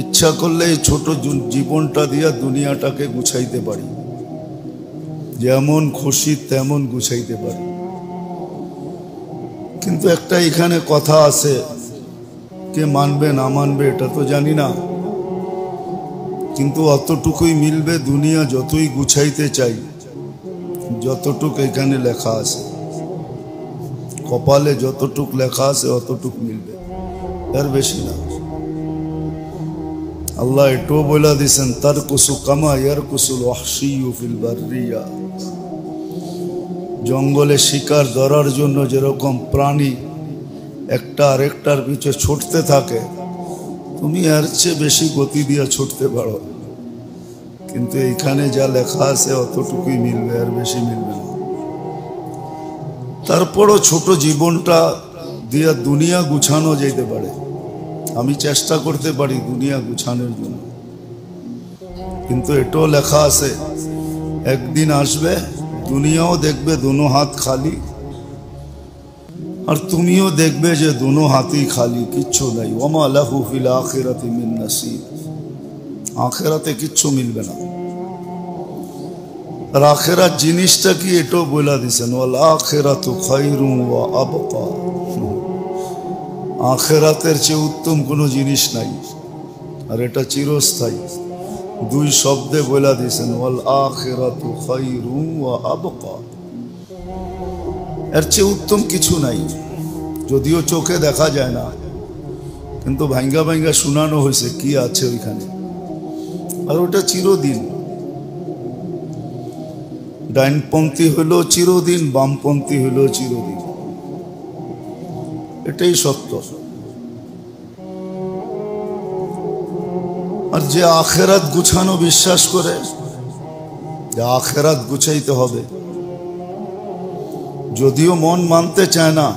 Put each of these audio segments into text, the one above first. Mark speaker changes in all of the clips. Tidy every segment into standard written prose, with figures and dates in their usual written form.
Speaker 1: ইচ্ছা করলে এই ছোট জীবনটা দিয়া দুনিয়াটাকে গুছাইতে পারি, যেমন খুশি তেমন গুছাইতে পারি। কিন্তু একটা এখানে কথা আছে, কে মানবে না মানবে এটা তো জানি না, কিন্তু অতটুকুই মিলবে। দুনিয়া যতই গুছাইতে চাই, যতটুক এখানে লেখা আছে, কপালে যতটুক লেখা আছে অতটুক মিলবে, এর বেশি না। আল্লাহ এটাও বলে দিয়েছেন, তারকুসু কামা ইয়ারকুসুল ওয়াহশিয়্যু ফিল বাররিয়া। জঙ্গলে শিকার ধরার জন্য যেরকম প্রাণী একটা আরেকটার পিছে ছুটতে থাকে, তুমি এর চেয়ে বেশি গতি দিয়ে ছুটতে পারো, কিন্তু এইখানে যা লেখা আছে অতটুকুই মিলবে, আর বেশি মিলবে না। তারপরও ছোট জীবনটা দিয়ে দুনিয়া গুছানো যেতে পারে। আমি চেষ্টা করতে পারি দুনিয়া গুছানোর জন্য, কিন্তু এটাও লেখা আছে একদিন আসবে দুনিয়াও দেখবে দুনো হাত খালি, আর তুমিও দেখবে যে দুনো হাতই খালি, কিচ্ছু নাই। ওমা লাহু ফিল আখিরাতি মিন নাসিব। আখিরাতে কিচ্ছু মিলবে না। আর আখিরাত জিনিসটা কি এটাও বলে দিয়েছেন, ওয়াল আখিরাতু খায়রুন ওয়া আবকা। আখিরাতের চেয়ে উত্তম কোনো জিনিস নাই, আর এটা চিরস্থায়ী। দুই শব্দে বলে দিয়েছেন, ওয়াল আখিরাতু খায়রুন ওয়া আবকা। এর চেয়ে উত্তম কিছু নাই, যদিও চোখে দেখা যায় না, কিন্তু ভাঙ্গা ভাঙ্গা শোনানো হয়েছে কি আছে ওইখানে। আর ওটা চিরদিন। ডাইনপন্থী হইলো চিরদিন, বামপন্থী হইলো চিরদিন, এটাই সত্য। আর যে আখেরাত গুছানো বিশ্বাস করে, যে আখেরাত গুছাইতে হবে, যদিও মন মানতে চায় না,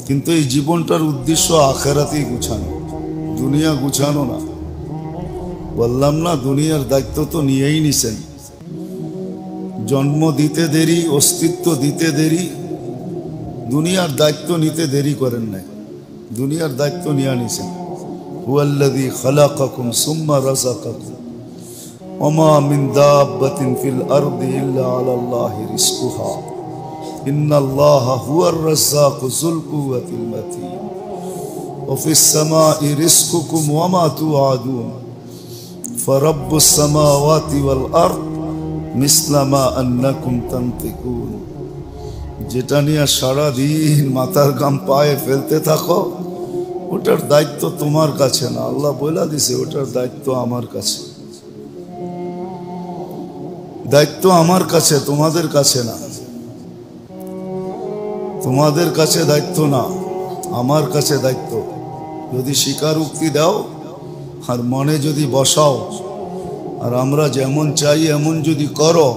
Speaker 1: কিন্তু এই জীবনটার উদ্দেশ্য আখেরাতেই গুছানো, দুনিয়া গুছানো না। বললাম না, দুনিয়ার দায়িত্ব তো নিয়েই নিছেন। জন্ম দিতে দেরি, অস্তিত্ব দিতে দেরি, দুনিয়ার দায়িত্ব নিতে দেরি করেন নাই, দুনিয়ার দায়িত্ব নিয়ে নিছেন। হুয়াল্লাযী খালাকাকুম সুম্মা রাযাকাকুম ওয়া মা মিন দাব্বাতিন ফিল আরদি ইল্লা আলাল্লাহি রিজকুহা ইন্নাল্লাহা হুয়ার রাজ্জাকু যুল কুওয়াতিল মাতিন ওয়া ফিস সামাই রিজকুকুম ওয়া মা তুআদুন ফারাব্বুস সামাওয়াতি ওয়াল আরদ মিসলা মা আন্নাকুম তানতিকুন। যেটা নিয়ে সারাদিন মাথার ঘাম পায়ে ফেলতে থাকো, ওটার দায়িত্ব তোমার কাছে না। আল্লাহ বলে দিছে ওটার দায়িত্ব আমার কাছে, দায়িত্ব আমার কাছে, তোমাদের কাছে না। তোমাদের কাছে দায়িত্ব না, আমার কাছে দায়িত্ব। যদি স্বীকারোক্তি দাও আর মনে যদি বসাও, আর আমরা যেমন চাই এমন যদি করো,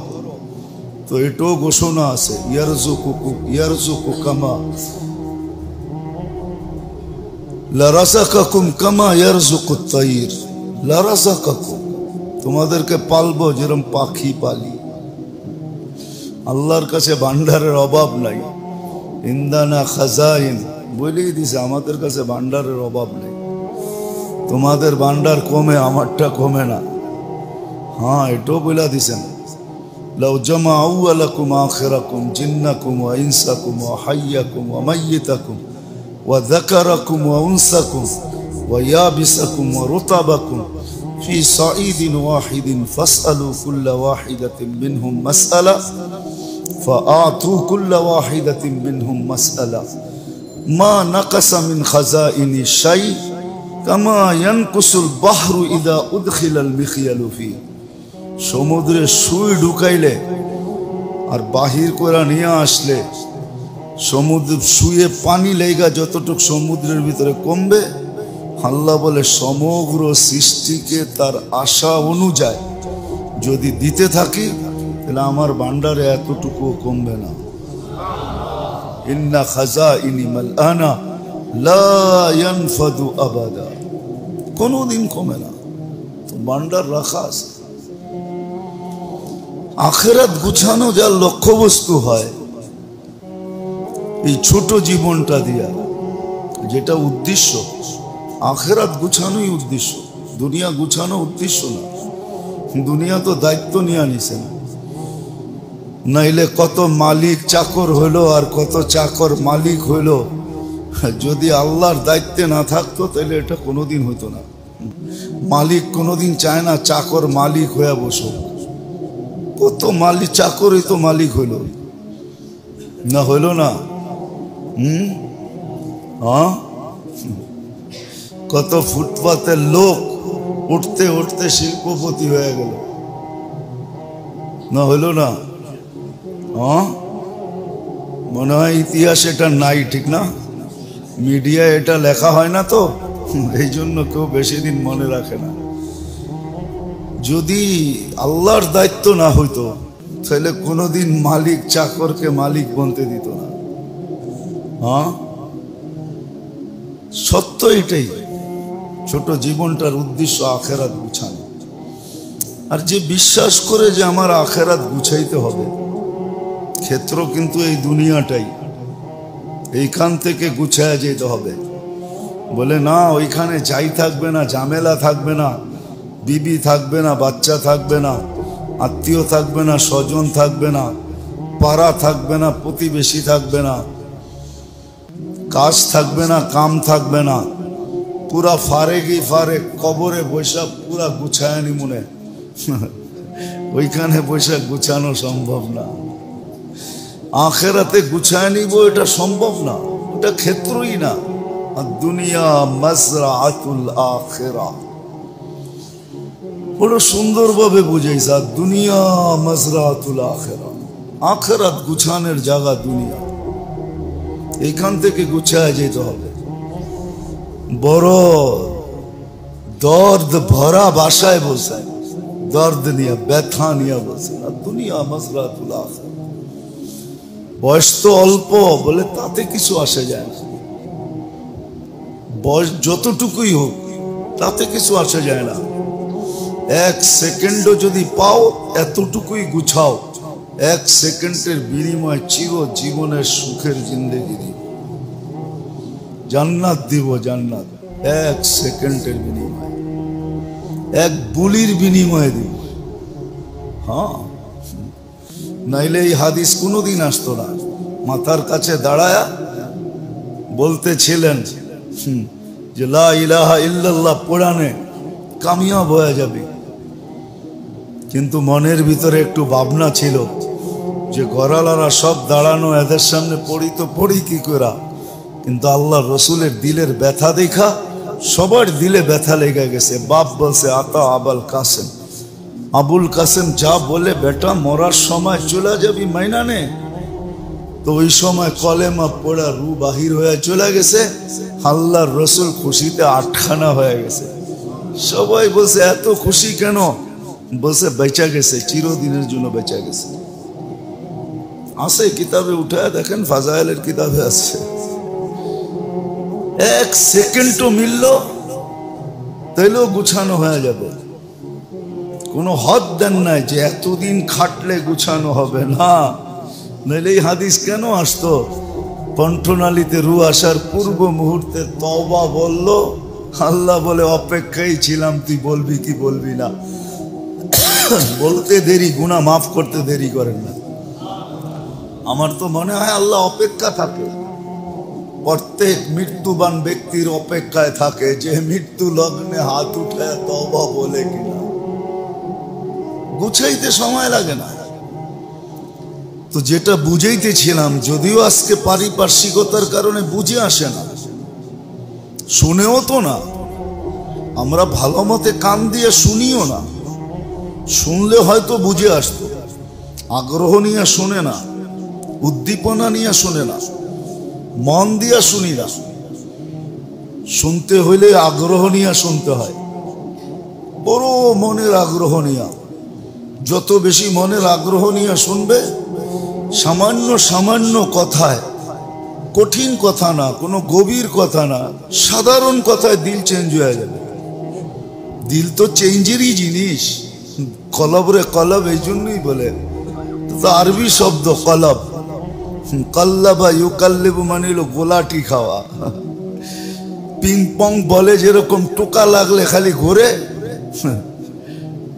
Speaker 1: তো এটাও ঘোষণা আছে, ইয়ারযুকু কামা লারাযাকাকুম কামা ইয়ারযুকুত তাইর। লারাযাকাকুম, তোমাদেরকে পালবো যেরকম পাখি পালি। আল্লাহর কাছে ভান্ডারের অভাব নাই। ইন্দানা খাজাইন বলেই দিছে, আমাদের কাছে ভান্ডারের অভাব নেই। তোমাদের ভান্ডার কমে, আমারটা কমে না। হ্যাঁ, এটাও বলে দিছেন, লাউ জামাউ লাকুম আখিরাকুম জিন্নাকুম ওয়া ইনসাকুম ওয়া হাইয়াকুম ওয়া মাইয়িতাকুম ওয়া যাকারাকুম ওয়া উনসাকুম ওয়া ইয়াবিসাকুম ওয়া রুতাবাকুম ফি সাঈদিন ওয়াহিদিন ফাসআলু কুল্লা ওয়াহিদাতিন মিনহুম মাসআলা ফাআতু কুল্লা ওয়াহিদাতিন মিনহুম মাসআলা মা নাকাসা মিন খাজাইনি শাই কামা ইয়ানকুসুল বাহরু ইযা উদখিলাল মিখয়ালু ফি। সমুদ্রে সুই ঢুকাইলে আর বাহির করে নিয়ে আসলে সমুদ্র সুয়ে পানি লেগা যতটুক সমুদ্রের ভিতরে কমবে, আল্লাহ বলে সমগ্র সৃষ্টিকে তার আশা অনুযায়ী যদি দিতে থাকি, তাহলে আমার ভান্ডারে এতটুকু কমবে না। ইন্না খাজাইনি মালআনা লা ইয়ানফাদু আবাদা, কোনোদিন কমে না, তো ভান্ডার রাখা আছে। আখিরাত গুছানো যার লক্ষ্যবস্তু হয়, এই ছোট জীবনটা দিয়া, যেটা উদ্দেশ্য আখেরাত গুছানোই উদ্দেশ্য, দুনিয়া গুছানো উদ্দেশ্য না। দুনিয়া তো দায়িত্ব নিয়ে নিছে না, নাইলে কত মালিক চাকর হইলো আর কত চাকর মালিক হইলো। যদি আল্লাহর দায়িত্বে না থাকতো তাহলে এটা কোনোদিন হইতো না। মালিক কোনোদিন চায় না চাকর মালিক হয়ে বসো। কত মালিক চাকরই তো মালিক হইল না, হইল না? হ্যাঁ, কত ফুটপাতের লোক উঠতে উঠতে শিল্পপতি হয়ে গেল না, হইল না? হ্যাঁ, মনে হয় ইতিহাস এটা নাই, ঠিক না? মিডিয়া এটা লেখা হয় না তো, এই জন্য কেউ বেশি দিন মনে রাখে না। যদি আল্লাহর দায়িত্ব না হইতো তাহলে কোনোদিন মালিক চাকরকে মালিক বলতে দিত না। হ্যাঁ, সত্য এটাই। ছোট জীবনটার উদ্দেশ্য আখেরাত গুছানো। আর যে বিশ্বাস করে যে আমার আখেরাত গুছাইতে হবে, ক্ষেত্র কিন্তু এই দুনিয়াটাই, এইখান থেকে গুছায়া যেতে হবে। বলে না ওইখানে যাই থাকবে না, ঝামেলা থাকবে না, বিবি থাকবে না, বাচ্চা থাকবে না, আত্মীয় থাকবে না, স্বজন থাকবে না, পাড়া থাকবে না, প্রতিবেশী থাকবে না, কাজ থাকবে না, কাম থাকবে না, পুরা ফারেগই ফারেক, কবরে বৈশাখ পুরা গুছায়নি মনে। ওইখানে বৈশাখ গুছানো সম্ভব না। আখেরাতে গুছায় নিব এটা সম্ভব না, এটা ক্ষেত্রই না। আর দুনিয়া মাজরাআতুল আখিরা, বড় সুন্দরভাবে বুঝাইছে। আর দুনিয়া মাজরাআতুল আখিরা, আখেরাত গুছানোর জায়গা দুনিয়া, এইখান থেকে গুছায় যেতে হবে। বড় দর্দ ভরা বাসায় বসে, দর্দ নিয়ে, ব্যথা নিয়ে বসে। আর দুনিয়া মাজরাআতুল আখিরা, বয়স তো অল্প বলে তাতে কিছু আসে যায় না। বয়স যতটুকুই হোক তাতে কিছু আসে যায় না। এক সেকেন্ডও যদি পাও এতটুকুই গুছাও, এক সেকেন্ডের বিনিময়ে চির জীবনের সুখের জিন্দেগি দিব, জান্নাত দিব, জান্নাত। এক সেকেন্ডের বিনিময়ে, এক বুলির বিনিময়ে দিব। হ্যাঁ, নাইলে এই হাদিস কোনোদিন আসতো না। মাথার কাছে দাঁড়ায়া বলতেছিলেন যে লা ইলাহা ইল্লাল্লাহ পড়ানে কামিয়াব হয়ে যাবে, কিন্তু মনের ভিতরে একটু ভাবনা ছিল যে ঘরালারা সব দাঁড়ানো, এদের সামনে পড়ি তো পড়ি কি করা। কিন্তু আল্লাহ রসুলের দিলের ব্যথা দেখা সবার দিলে ব্যথা লেগে গেছে। বাপ বলছে আতা আবুল কাসেম, আবুল কাসেম যা বলে বেটা মরার সময় চলে যাবি মাইনা নে। তো ওই সময় কলেমা পড়া রু বাহির হয়ে চলে গেছে। আল্লাহর রসুল খুশিতে আটখানা হয়ে গেছে। সবাই বলছে এত খুশি কেন? বলছে বেঁচা গেছে, চিরদিনের জন্য বেঁচা গেছে। আছে কিতাবে উঠায় দেখেন, ফাজাইলের কিতাবে আছে। এক সেকেন্ডও মিলল তাইলেও গুছানো হয়ে যাবে। কোনো হদ দেন নাই যে এতদিন খাটলে গুছানো হবে না, নাইলে এই হাদিস কেন আসতো? কণ্ঠনালীতে রু আসার পূর্ব মুহূর্তে তওবা বলল, আল্লাহ বলে অপেক্ষায় ছিলাম, তুই বলবি কি বলবি না। বলতে দেরি, গুনাহ মাফ করতে দেরি করেন না। আমার তো মনে হয় আল্লাহ অপেক্ষা থাকে, প্রত্যেক মৃত্যুবান ব্যক্তির অপেক্ষায় থাকে যে মৃত্যু লগ্নে হাত উঠে তওবা বলে কিনা। গুছাইতে সময় লাগে না। তো যেটা বুঝাইতেছিলাম, যদিও আজকে পারিপার্শ্বিকতার কারণে বুঝে আসে না, শুনেও তো না, আমরা ভালো মতে কান দিয়ে শুনিও না। শুনলে হয়তো বুঝে আসতো। আগ্রহ নিয়ে শুনে না, উদ্দীপনা নিয়ে শুনে না, মন দিয়া শুনি না। শুনতে হইলে আগ্রহ নিয়ে শুনতে হয়, বড় মনের আগ্রহ নিয়ে। যত বেশি মনের আগ্রহ নিয়ে শুনবে, সামান্য সামান্য কথায়, কঠিন কথা না, কোনো গভীর কথা না, সাধারণ কথায় দিল চেঞ্জ হয়ে যাবে। দিল তো চেঞ্জেরই জিনিস। কলব রে কলব, এই জন্যই বলে, তো আরবি শব্দ কলব। কল্লাবা ইউকাল্লিবু মানে হলো গোলাটি খাওয়া, পিং পং বলে যেরকম টোকা লাগলে খালি ঘুরে,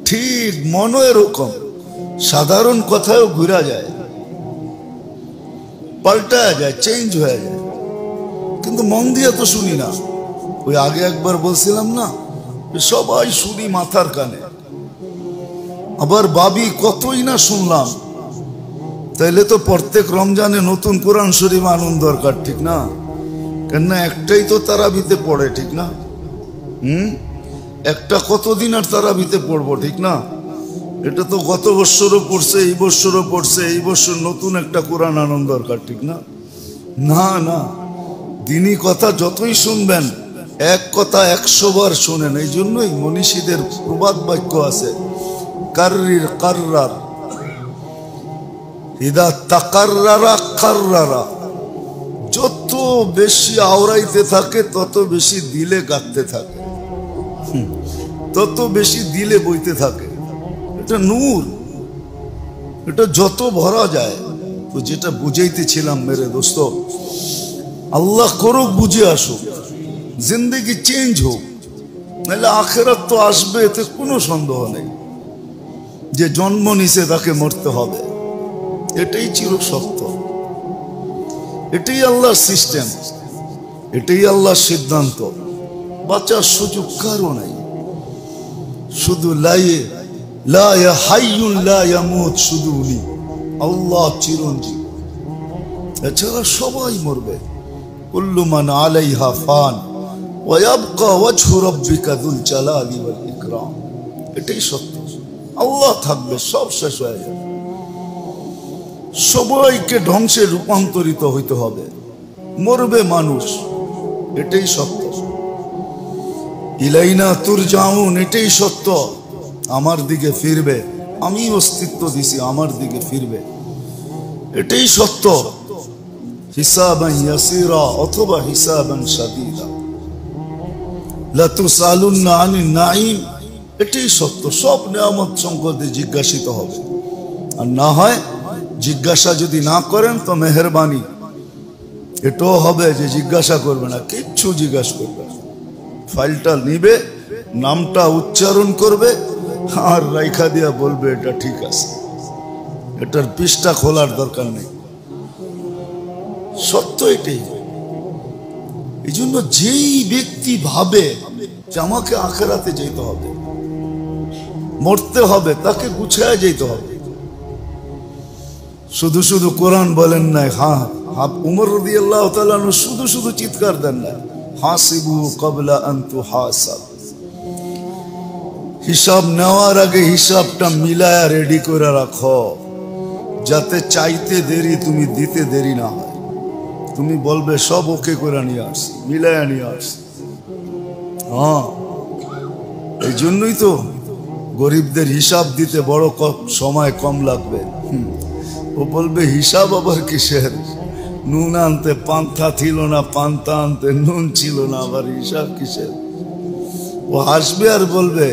Speaker 1: ঠিক মনও এরকম, সাধারণ কথাও ঘুরা যায়, পাল্টা যায়, চেঞ্জ হয়ে যায়, কিন্তু মন দিয়ে তো শুনি না। ওই আগে একবার বলছিলাম না, সবাই শুনি মাথার কানে, আবার ভাবি কতই না শুনলাম। তাইলে তো প্রত্যেক রমজানে নতুন কোরআন শরীফ আনন্দ দরকার, ঠিক না? কেননা একটাই তো তারাবিতে পড়ে, ঠিক না? একটা কতদিন আর তারাবিতে পড়বো, ঠিক না? এটা তো গত বছরও পড়ছে, এই বছরও পড়ছে, এই বছর নতুন একটা কোরআন আনন্দ দরকার, ঠিক না? না না, দিনই কথা যতই শুনবেন, এক কথা 100 বার শোনেন। এই জন্যই মনীষীদের প্রবাদ বাক্য আছে, কাররির কাররার, ইদা তাকাররারা কাররারা। যত বেশি আওড়াইতে থাকে তত বেশি দিলে গাঁথতে থাকে, তত বেশি দিলে বইতে থাকে। এটা নূর, এটা যত ভরা যায়। তো যেটা বুঝাইতেছিলাম মেরে দোস্ত, আল্লাহ করুক বুঝে আসুক, জিন্দগি চেঞ্জ হোক, নাহলে আখেরাত তো আসবে, এতে কোনো সন্দেহ নেই। যে জন্ম নিছে তাকে মরতে হবে, এটাই চির সত্য, এটাই আল্লাহর সিস্টেম, এটাই আল্লাহর সিদ্ধান্ত। বাঁচার সুযোগ কারো নাই, শুধু লা হাইয়ুন লা ইয়ামুত, শুধু উনি আল্লাহ চিরঞ্জীব, এছাড়া সবাই মরবে। কুল্লু মান আলাইহা ফান ওয়া ইয়াবকা ওয়াজহু রাব্বিকা যুল জালালি ওয়াল ইকরাম। এটাই সত্য, আল্লাহ থাকবে, সব শেষ হয়ে যাবে, সবাইকে ধ্বংসে রূপান্তরিত হইতে হবে, মরবে মানুষ, এটাই সত্য। ইলাইনা তুরজাউন, এটাই সত্য, আমার দিকে ফিরবে, আমি অস্তিত্ব দিছি, আমার দিকে ফিরবে, এটাই সত্য। হিসাবান ইয়াসিরা অথবা হিসাবান শাদীদা, লা তুসালুন্না আনিন নাঈম, এটাই সত্য। সব নিয়ামত সম্পদে জিজ্ঞাসিত হবে, আর না হয় জিজ্ঞাসা যদি না করেন তো মেহেরবানি এটাও হবে যে জিজ্ঞাসা করবে না, কিচ্ছু জিজ্ঞাসা করবে না। ফাইলটা নিবে, নামটা উচ্চারণ করবে আর রাইখা দিয়া বলবে এটা ঠিক আছে, এটার পৃষ্ঠা খোলার দরকার নেই। সত্য এটাই। এই জন্য যেই ব্যক্তি ভাবে যে আমাকে আখেরাতে যেতে হবে, মরতে হবে, তাকে গুছায় যেতে হবে। শুধু শুধু কোরআন বলেন নাই, হ্যাঁ উমর রাদিয়াল্লাহু তাআলা আনহু শুধু শুধু চিৎকার দেন না, হাসিবু ক্বাবলা আন তুহাসাব, হিসাব নেওয়ার আগে হিসাবটা মিলায়া রেডি করে রাখো, যাতে চাইতে দেরি তুমি দিতে দেরি না হয়। তুমি বলবে সব ওকে করে নিয়ে আসছি, মিলায়া নিয়ে আসছি। হ্যাঁ, এই জন্যই তো গরিবদের হিসাব দিতে বড় সময় কম লাগবে। ও বলবে হিসাব আবার কিসের, নুন আনতে পান্তা ছিল না, পান্তা আনতে নুন ছিল না, আবার হিসাব কিসের? ও হাসবে আর বলবে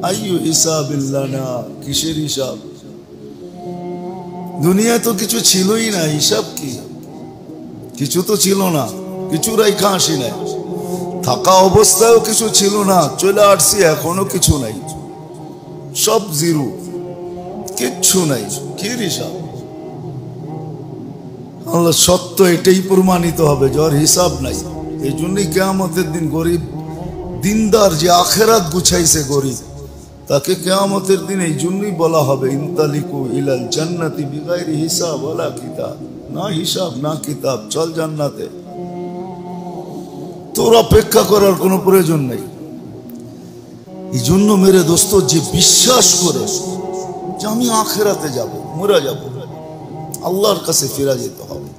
Speaker 1: আইয়ু হিসাবিল্লাহ, না কিসের হিসাব? দুনিয়া তো কিছু ছিলই না, হিসাব কি? কিছু তো ছিল না, কিছু রাইখা আসি নাই, থাকা অবস্থায়ও কিছু ছিল না, চলে আসছি এখনো কিছু নাই, সব জিরো, কিচ্ছু নাই, কি হিসাব? আল্লাহ সত্য এটাই প্রমাণিত হবে, যার হিসাব নাই। এই জন্যই কিয়ামতের দিন গরিব দিনদার যে আখেরাত গুছাইছে গরিব, তাকে কিয়ামতের দিন এই জন্যই বলা হবে ইনতালিকু ইলাল জান্নাতি বিগাইরি হিসাব ওয়ালা কিতাব, না হিসাব না কিতাব, চল জান্নাতে। তোর অপেক্ষা করার কোনো প্রয়োজন নেই। এই জন্য মেরে দোস্ত, যে বিশ্বাস করে যে আমি আখেরাতে যাব, মরে যাব, আল্লাহর কাছে ফিরে যেতে হবে,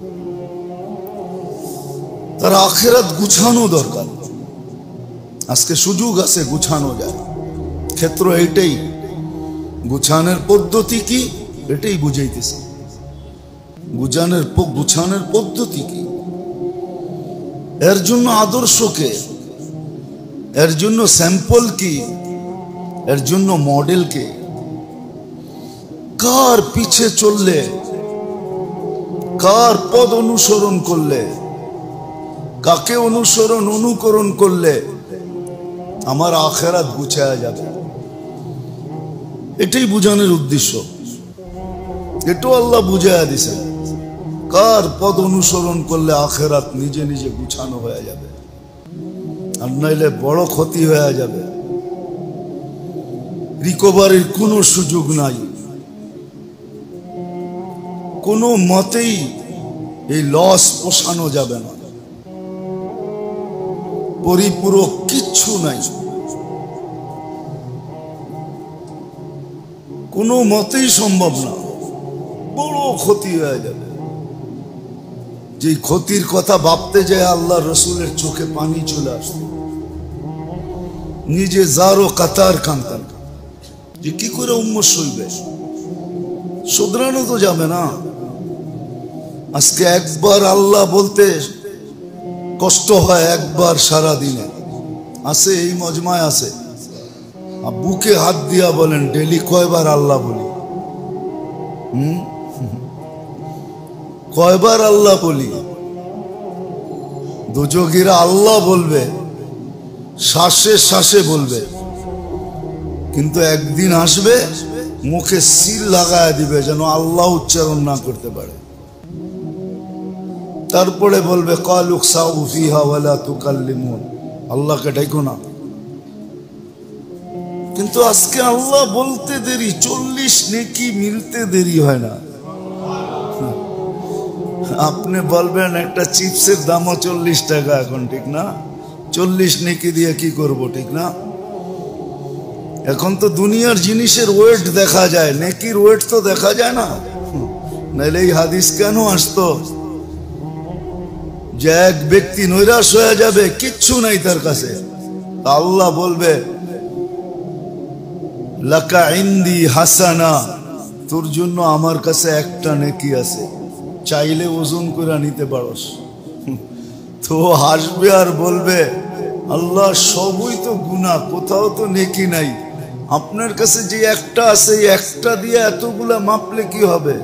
Speaker 1: তার আখেরাত গুছানো দরকার। আজকে সুযোগ আছে, গুছানো যায়, ক্ষেত্র এইটাই। গুছানোর পদ্ধতি কি এটাই বুঝাইতেছে, গুছানোর পদ্ধতি কি, এর জন্য আদর্শকে, এর জন্য স্যাম্পল কি, এর জন্য মডেল কে, কার পিছে চললে, কার পদ অনুসরণ করলে কাকে অনুকরণ করলে আমার আখিরাত গুছায়া যাবে, এটাই বুঝানোর উদ্দেশ্য। এটাও আল্লাহ বুঝাইয়া দিছে, কার পদ অনুসরণ করলে আখিরাত নিজে নিজে গুছানো হয়ে যাবে, আর নাইলে বড় ক্ষতি হয়ে যাবে, রিকভারির কোনো সুযোগ নাই। কোনো মতেই এই লস পোষানো যাবে না, পরিপূরক কিচ্ছু নাই, কোনো মতেই সম্ভব না, বড় ক্ষতি হয়ে যাবে। যে ক্ষতির কথা ভাবতে যায় আল্লাহ রসুলের চোখে পানি চলে আসছে, নিজে জারো কাতার কান্তান, যে কি করে উম্মত সইবে, শুধরানো তো যাবে না। আজকে একবার আল্লাহ বলতে কষ্ট হয়, একবার সারা দিনে আছে, এই মজমায় আছে। বুকে হাত দিয়া বলেন ডেলি কয়বার আল্লাহ বলি, কয়বার আল্লাহ বলি। দুযোগীরা আল্লাহ বলবে, শ্বাসে শ্বাসে বলবে, কিন্তু একদিন আসবে মুখে সিল লাগায় দিবে যেন আল্লাহ উচ্চারণ না করতে পারে। তারপরে বলবে কালুক সাউ ফিহা ওয়ালা তুকাল্লিমুন, আল্লাহকে ডাইকো না। কিন্তু আজকে আল্লাহ বলতে দেরি, 40 নেকি মিলতে দেরি হয় না। আপনি বলবেন একটা চিপসের দামও 40 টাকা এখন, ঠিক না? 40 নেকি দিয়ে কি করব, ঠিক না? এখন তো দুনিয়ার জিনিসের ওয়েট দেখা যায়, নেকির ওয়েট তো দেখা যায় না। নাইলে এই হাদিস কেন আসতো যে এক ব্যক্তি নৈরাশ হয়ে যাবে, কিচ্ছু নাই তার কাছে, আল্লাহ বলবে লাকা ইন্দি হাসানা, তোর জন্য আমার কাছে একটা নেকি আছে, চাইলে ওজন করে নিতে পারস। তো হাসবে আর বলবে আল্লাহ সবই তো গুনাহ, কোথাও তো নেকি নাই, আপনার কাছে যে একটা আছে একটা দিয়ে এতগুলা মাপলে কি হবে?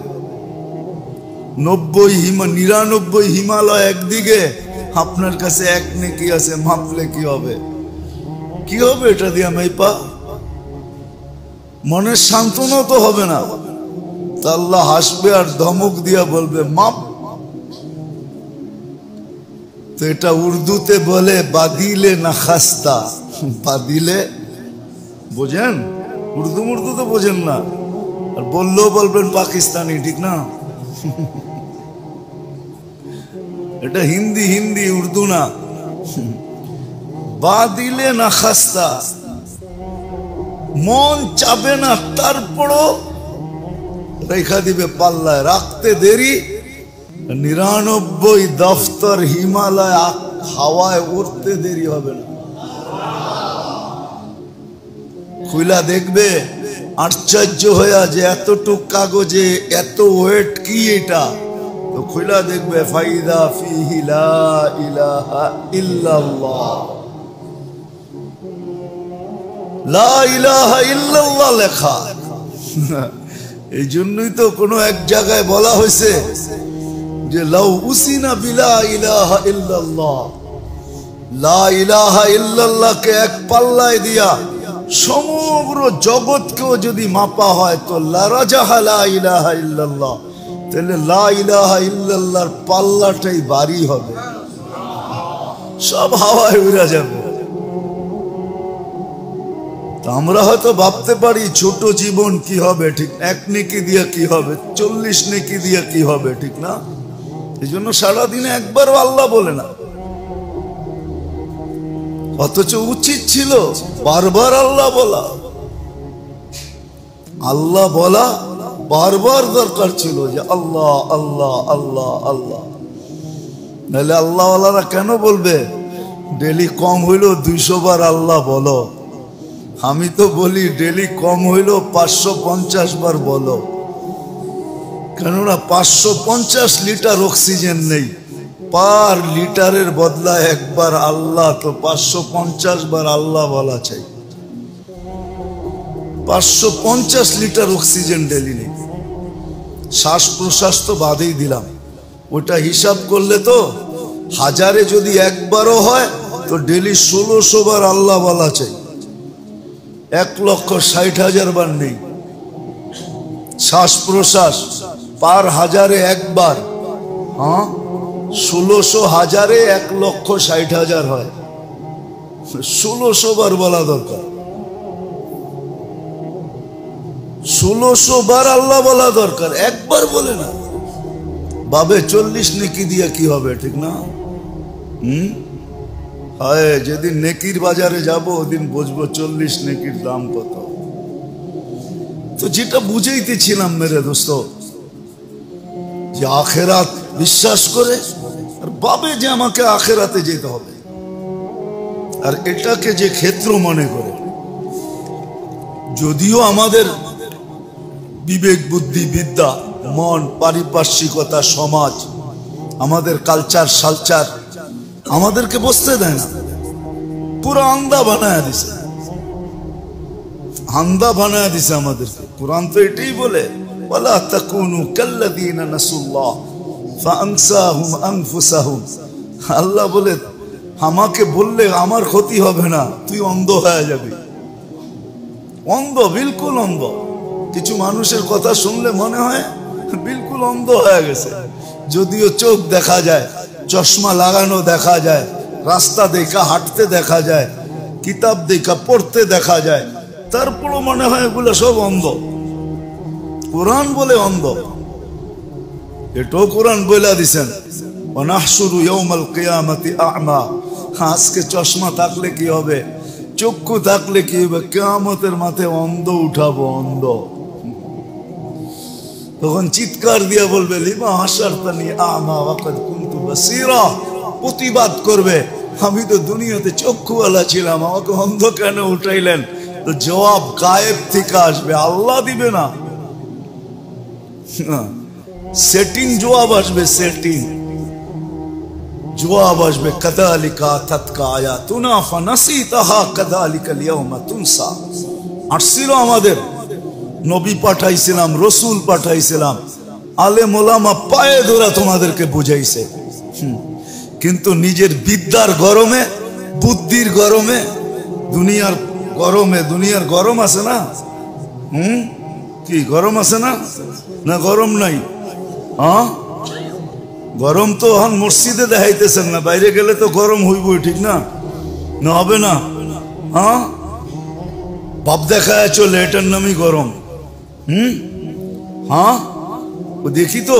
Speaker 1: 99 হিমালয় একদিকে, আপনার কাছে এক নেকি আছে, মাপলে কি হবে? কি হবে এটা দিয়া মাইপা? মনের সান্ত্বনা তো হবে না। তা আল্লাহ হাসবে আর ধমক দিয়া বলবে মাপ। তো এটা উর্দুতে বলে বাদিলে না খাস্তা। বাদিলে বোঝেন? উর্দু তো বোঝেন না, আর বললেও বলবেন পাকিস্তানি, ঠিক না? এটা হিন্দি, উর্দু না। বাদিলে না খাস্তা, মন চাবে না, তারপরও রেখা দিবে পাল্লায়, রাখতে দেরি। 99 দফতর হিমালয় হাওয়ায় উড়তে দেরি হবে না। খুইলা দেখবে, আশ্চর্য হইয়া যে এতটুক কাগজে এত ওয়েট কি এটা? তো খুইলা দেখবে ফাইদা ফিহি লা ইলাহা ইল্লাল্লাহ, লা ইলাহা ইল্লাল্লাহ লেখা। এই জন্যই তো কোনো এক জায়গায় বলা হয়েছে যে লাউ উসিনা বিলা ইলাহা ইল্লাল্লাহ, লা ইলাহা ইল্লাল্লাহকে এক পাল্লায় দিয়া সমগ্র জগৎকেও যদি মাপা হয় তো লা রাজাহা লা ইলাহা ইল্লাল্লাহ, তাহলে লা ইলাহা ইল্লাল্লাহর পাল্লাটাই ভারী হবে, সব হাওয়ায় উড়ে যাবে। আমরা হয়তো ভাবতে পারি ছোট জীবন কি হবে, ঠিক? 1 নেকি দিয়ে কি হবে, 40 নেকি দিয়ে কি হবে, ঠিক না? এই জন্য সারাদিনে একবারও আল্লাহ বলে না, অথচ উচিত ছিল বারবার আল্লাহ বলা। আল্লাহ বলা বারবার দরকার ছিল যে আল্লাহ আল্লাহ আল্লাহ আল্লাহ। নাহলে আল্লাহওয়ালারা কেন বলবে ডেলি কম হইলো 200 বার আল্লাহ বলো? আমি তো বলি ডেলি কম হইলো 550 বার বলো, কেননা 550 লিটার অক্সিজেন নেই, পার লিটারের বদলা একবার আল্লাহ, তো 550 বার আল্লাহ বলা চাই। 550 লিটার অক্সিজেন ডেলি নেই, শ্বাস প্রশ্বাস তো বাদেই দিলাম, ওটা হিসাব করলে তো হাজারে যদি একবারও হয় তো ডেলি 1600 বার আল্লাহ বলা চাই। 1,60,000 বার নেই। শ্বাস প্রশ্বাস পার হাজারে একবার, হ্যাঁ 1600 হাজারে 1,60,000 হয়। 1600 বার বলা দরকার। 1600 বার আল্লাহ বলা দরকার, একবার বলে না। বাবে 40 নেকি দিয়া কি হবে, ঠিক না? হায়, যেদিন নেকির বাজারে যাব ওদিন বুঝবো 40 নেকির দাম কত। তো যেটা বুঝাইতেছিলাম মেরে দোস্ত, যে আখেরাত বিশ্বাস করে আর বাবে যে আমাকে আখেরাতে যেতে হবে, আর এটাকে যে ক্ষেত্র মনে করে, যদিও আমাদের বিবেক বুদ্ধি বিদ্যা মন পারিপার্শ্বিকতা সমাজ আমাদের কালচার সালচার আমাদেরকে বসতে দেয় না, পুরো আন্দা বানায় দিছে, আন্দা বানায় দিছে আমাদেরকে। কুরআন তো এটাই বলে, ওয়ালা তাকুনু কাল্লাযীনা নাসুল্লাহ ফাআনসাহুম আনফুসাহুম। আল্লাহ বলে আমাকে বললে আমার ক্ষতি হবে না, তুই অন্ধ হয়ে যাবি। অন্ধ, বিলকুল অন্ধ। কিছু মানুষের কথা শুনলে মনে হয় বিলকুল অন্ধ হয়ে গেছে, যদিও চোখ দেখা যায়, চশমা লাগানো দেখা যায়, রাস্তা দেখা হাঁটতে দেখা যায়, কিতাব দেখা পড়তে দেখা যায়, তারপরও মনে হয় এগুলো সব অন্ধ। কোরআন বলে অন্ধ, এটাও কোরআন বলে দিছেন, ওয়ানাহশুরু ইয়াউমাল কিয়ামাতি আ'মা। আজকে চশমা থাকলে কি হবে, চক্ষু থাকলে কি হবে, কিয়ামতের মাঠে অন্ধ উঠাবো, অন্ধ। তখন চিৎকার দিয়ে বলবে, লিমা হাশারতানি আ'মা ওয়া কাদ কুনতু বাসীরা। প্রতিবাদ করবে, আমি তো দুনিয়াতে চক্ষুওয়ালা ছিলাম, আমাকে অন্ধ কেন উঠাইলেন? তো জবাব গায়েব থেকে আসবে, আল্লাহ দিবে না। সেটিং জবাব আসবে, সেটিং জবাব আসবে, কাযালিকা আতাতকা আয়াতুনা ফানাসিতাহা কাযালিকাল ইয়াওমা তুনসা। আসছিল আমাদের নবী পাঠাইছিলাম, রসুল পাঠাইছিলাম, আলেম ওলামা পায়ে ধরা তোমাদেরকে বুঝাইছে, কিন্তু নিজের বিদ্যার গরমে, বুদ্ধির গরমে, দুনিয়ার গরমে, দুনিয়ার গরম আছে না, কি গরম আছে না? না গরম নাই? হ্যাঁ, গরম তো এখন মসজিদে দেখাইতেছেন না, বাইরে গেলে তো গরম হইবই, ঠিক না? না হবে না? হ্যাঁ, বাপ দেখায় চলে, এটার নামই গরম। হ্যাঁ, ও দেখি তো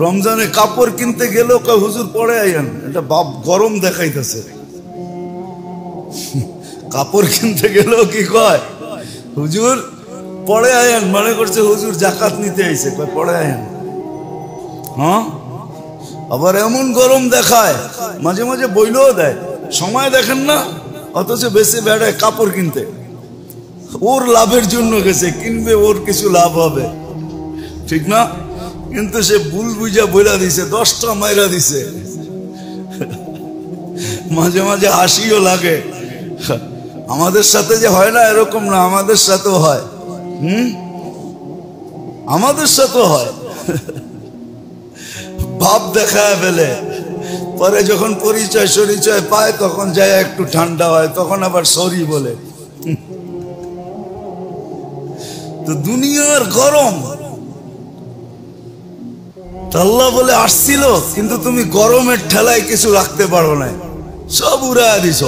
Speaker 1: রমজানে কাপড় কিনতে গেল, হুজুর পরে আইন, এটা বাপ গরম দেখাইতেছে। কাপড় কিনতে গেলেও কি কয়, হুজুর পরে আয়েন, মনে করছে হুজুর জাকাত নিতে আইছে, কয় পরে আয়েন। হ্যাঁ, আবার এমন গরম দেখায়, মাঝে মাঝে বইলেও দেয়, সময় দেখেন না, অথচ বেশি বেড়ায় কাপড় কিনতে। ওর লাভের জন্য গেছে, কিনবে, ওর কিছু লাভ হবে, ঠিক না? কিন্তু সে ভুল বুঝা বইলা দিছে, 10টা মাইরা দিছে। মাঝে মাঝে হাসিও লাগে, আমাদের সাথে যে হয় না এরকম না, আমাদের সাথেও হয়। আমাদের সাথেও হয়। ভাব দেখায় ফেলে, পরে যখন পরিচয় সরিচয় পায় তখন যায় একটু ঠান্ডা হয়, তখন আবার সরি বলে। তো দুনিয়ার গরম, আল্লাহ বলে আসছিল, কিন্তু তুমি গরমের ঠেলায় কিছু রাখতে পারো না, সব উড়ায় দিছ।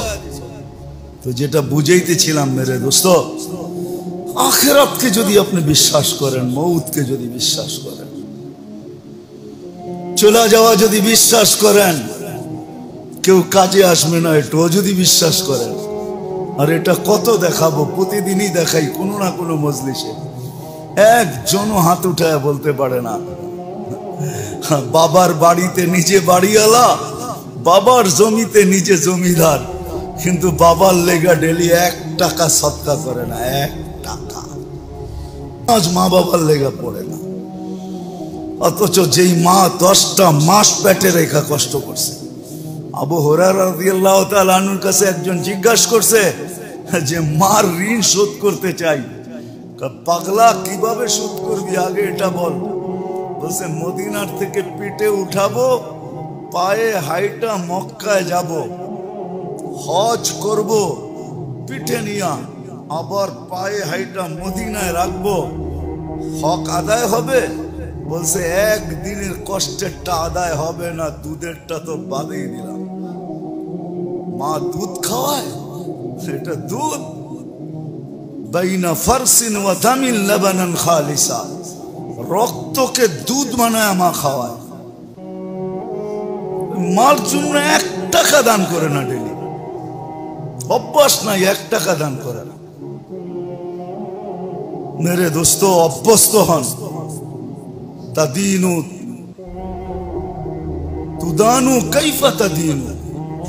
Speaker 1: তো যেটা বুঝাইতেছিলাম মেরে দোস্ত, আখিরাতকে যদি আপনি বিশ্বাস করেন, মউতকে যদি বিশ্বাস করেন, চলে যাওয়া যদি বিশ্বাস করেন, কেউ কাজে আসবে না, এটাও যদি বিশ্বাস করেন, আর এটা কত দেখাবো, প্রতিদিনই দেখাই কোনো না কোনো মজলিসে, একজনও হাত উঠায় বলতে পারে না বাবার বাড়িতে নিজে বাড়িওয়ালা, বাবার জমিতে নিজে জমিদার, কিন্তু বাবার লেগা ডেলি 1 টাকা সদকা করে না, 1 টাকা আজ মা বাবার লেগা পড়ে না। অথচ যেই মা 10টা মাস পেটে রেখা কষ্ট করছে। আবু হুরায়রা রাদিয়াল্লাহু তাআলা আনহুর কাছে একজন জিজ্ঞাসা করছে যে মার ঋণ শোধ করতে চাই। পাগলা, কিভাবে শোধ করবি, আগে এটা বল। বলছে মদিনার থেকে পিঠে উঠাবো পায়ে হাইটা মক্কায় যাব, হজ করব পিঠে নিয়া, আবার পায়ে হাইটা মদিনায় রাখবো, হক আদায় হবে? বলছে একদিনের কষ্টেরটা আদায় হবে না, দুধেরটা তো বাদেই দিলাম। মা দুধ খাওয়ায়, সেটা দুধ বাইনা ফারসিন ওয়া দামিন লাবানান খালিসা, রক্তকে দুধ বানায় মা খাওয়ায়। মার জন্য 1 টাকা দান করে না, ডেলি অভ্যাস নাই 1 টাকা দান করে না। মেরে দোস্ত অভ্যস্ত হন। তাদিনু তুদানু কাইফা তাদিনু,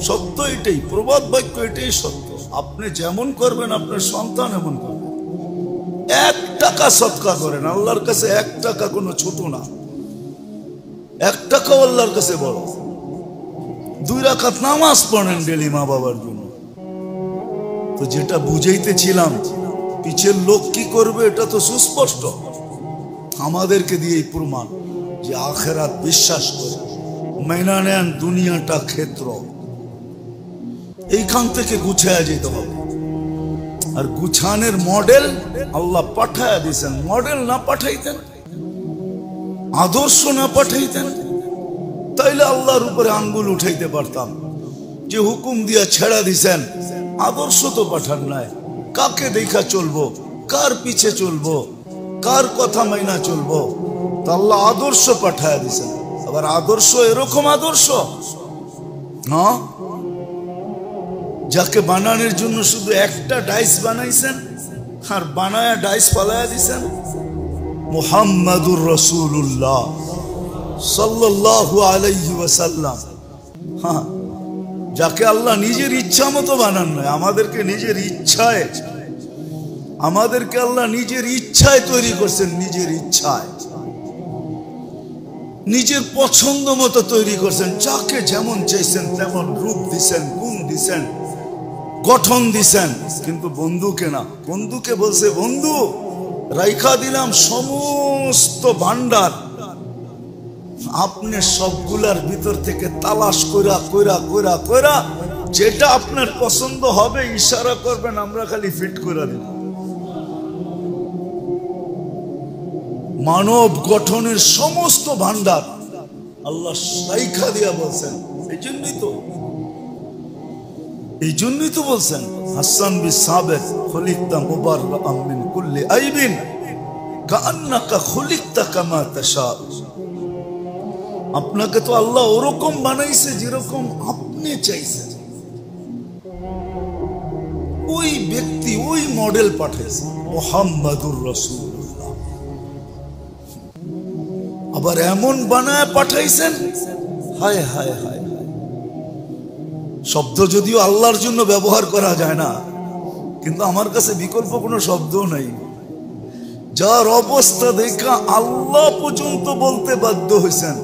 Speaker 1: সত্য এটাই, প্রবাদ বাক্য এটাই সত্য। আপনি যেমন করবেন আপনার সন্তান এমন করবে। 1 টাকা সদকা করেন, আল্লাহর কাছে 1 টাকা কোনো ছোট না, 1 টাকা আল্লাহর কাছে বড়। 2 রাকাত নামাজ পড়েন ডেলি মা বাবার জন্য। তো যেটা বুঝাইতেছিলাম, পিছের লোক কি করবে এটা তো সুস্পষ্ট, আমাদেরকে দিয়েই প্রমাণ যে আখেরাত বিশ্বাস করে মেনা নেন, দুনিয়াটা ক্ষেত্র, এইখান থেকে গুছায়া যেতে হবে। আর গুছানের মডেল আল্লাহ পাঠায়া দিয়েছেন। মডেল না পাঠাইতেন, আদর্শ না পাঠাইতেন, তাইলে আল্লাহর উপরে আঙ্গুল উঠাইতে পারতাম। যে হুকুম দিয়া ছেড়া দিছেন, আদর্শ তো পাঠান নাই। কাকে দেখা চলবো, কার পিছে চলবো, কার কথা মাইনা চলবো? তো আল্লাহ আদর্শ পাঠায়া দিছেন। আবার আদর্শ এরকম আদর্শ না যাকে বানানোর জন্য শুধু একটা ডাইস বানাইছেন আর বানায়া ডাইস পালায়া দিছেন। মুহাম্মাদুর রাসূলুল্লাহ সাল্লাল্লাহু আলাইহি ওয়াসাল্লাম, হ্যাঁ, যাকে আল্লাহ নিজের ইচ্ছা মতো বানান নাই, আমাদেরকে নিজের ইচ্ছায়, আমাদেরকে আল্লাহ নিজের ইচ্ছায় তৈরি করছেন, নিজের ইচ্ছায়, নিজের পছন্দ মতো তৈরি করছেন। যাকে যেমন চাইছেন তেমন রূপ দিছেন, গুণ দিছেন, গঠন দিছেন। কিন্তু বন্ধুকে না, বন্ধুকে বলছে বন্ধু রাইখা দিলাম সমস্ত ভান্ডার, আপনি সবগুলার ভিতর থেকে তালাশ কইরা কইরা কইরা কইরা যেটা আপনার পছন্দ হবে ইশারা করবেন, আমরা খালি ফিট করে দিব। মানব গঠনের সমস্ত ভান্ডার আল্লাহ রাইখা দিয়া বলছেন। এই জন্যই তো বলছেন হাসান বিন সাবিত খুলিকতা মুবাররাআম মিন কুল্লি আইবিন কাআন্নাকা খুলিকতা কামা তাশা। আপনাকে তো আল্লাহ ওরকম বানাইছে যেরকম আপনি চাইছেন। ওই ব্যক্তি, ওই মডেল পাঠাইছে মুহাম্মাদুর রাসূলুল্লাহ। আবার এমন বানায় পাঠাইছেন, হায় হায় হায়, শব্দ যদিও আল্লাহর জন্য ব্যবহার করা যায় না, কিন্তু আমার কাছে বিকল্প কোনো শব্দ নাই। যার অবস্থা দেখা আল্লাহ পর্যন্ত বলতে বাধ্য হয়েছেন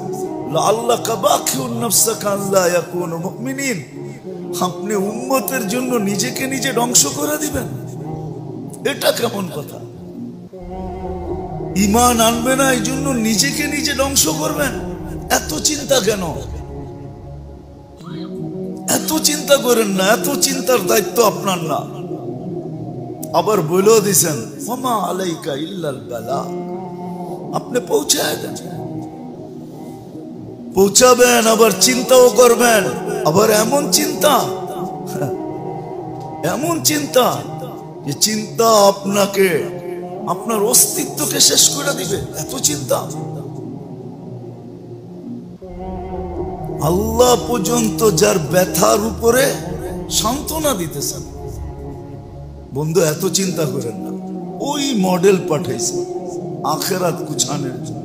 Speaker 1: আপনি উম্মতের জন্য নিজেকে নিজে ধ্বংস করে দিবেন, এটা কেমন কথা? ঈমান আনবে না এই জন্য নিজেকে নিজে ধ্বংস করবেন? এত চিন্তা কেন? এত চিন্তা করেন না, এত চিন্তার দায়িত্ব আপনার না। আবার বলেও দিছেন ওমা আলাইকা ইল্লাল বালা, আপনি পৌঁছায় দেন, পৌঁছাবেন, আবার চিন্তাও করবেন। আবার এমন চিন্তা, এমন চিন্তা যে চিন্তা আপনাকে, আপনার অস্তিত্বকে শেষ করে দিবে। এত চিন্তা আল্লাহ পর্যন্ত যার ব্যথার উপরে সান্ত্বনা দিতেছেন। বন্ধু এত চিন্তা করেন না, ওই মডেল পাঠাইছে আখেরাত গুছানোর জন্য।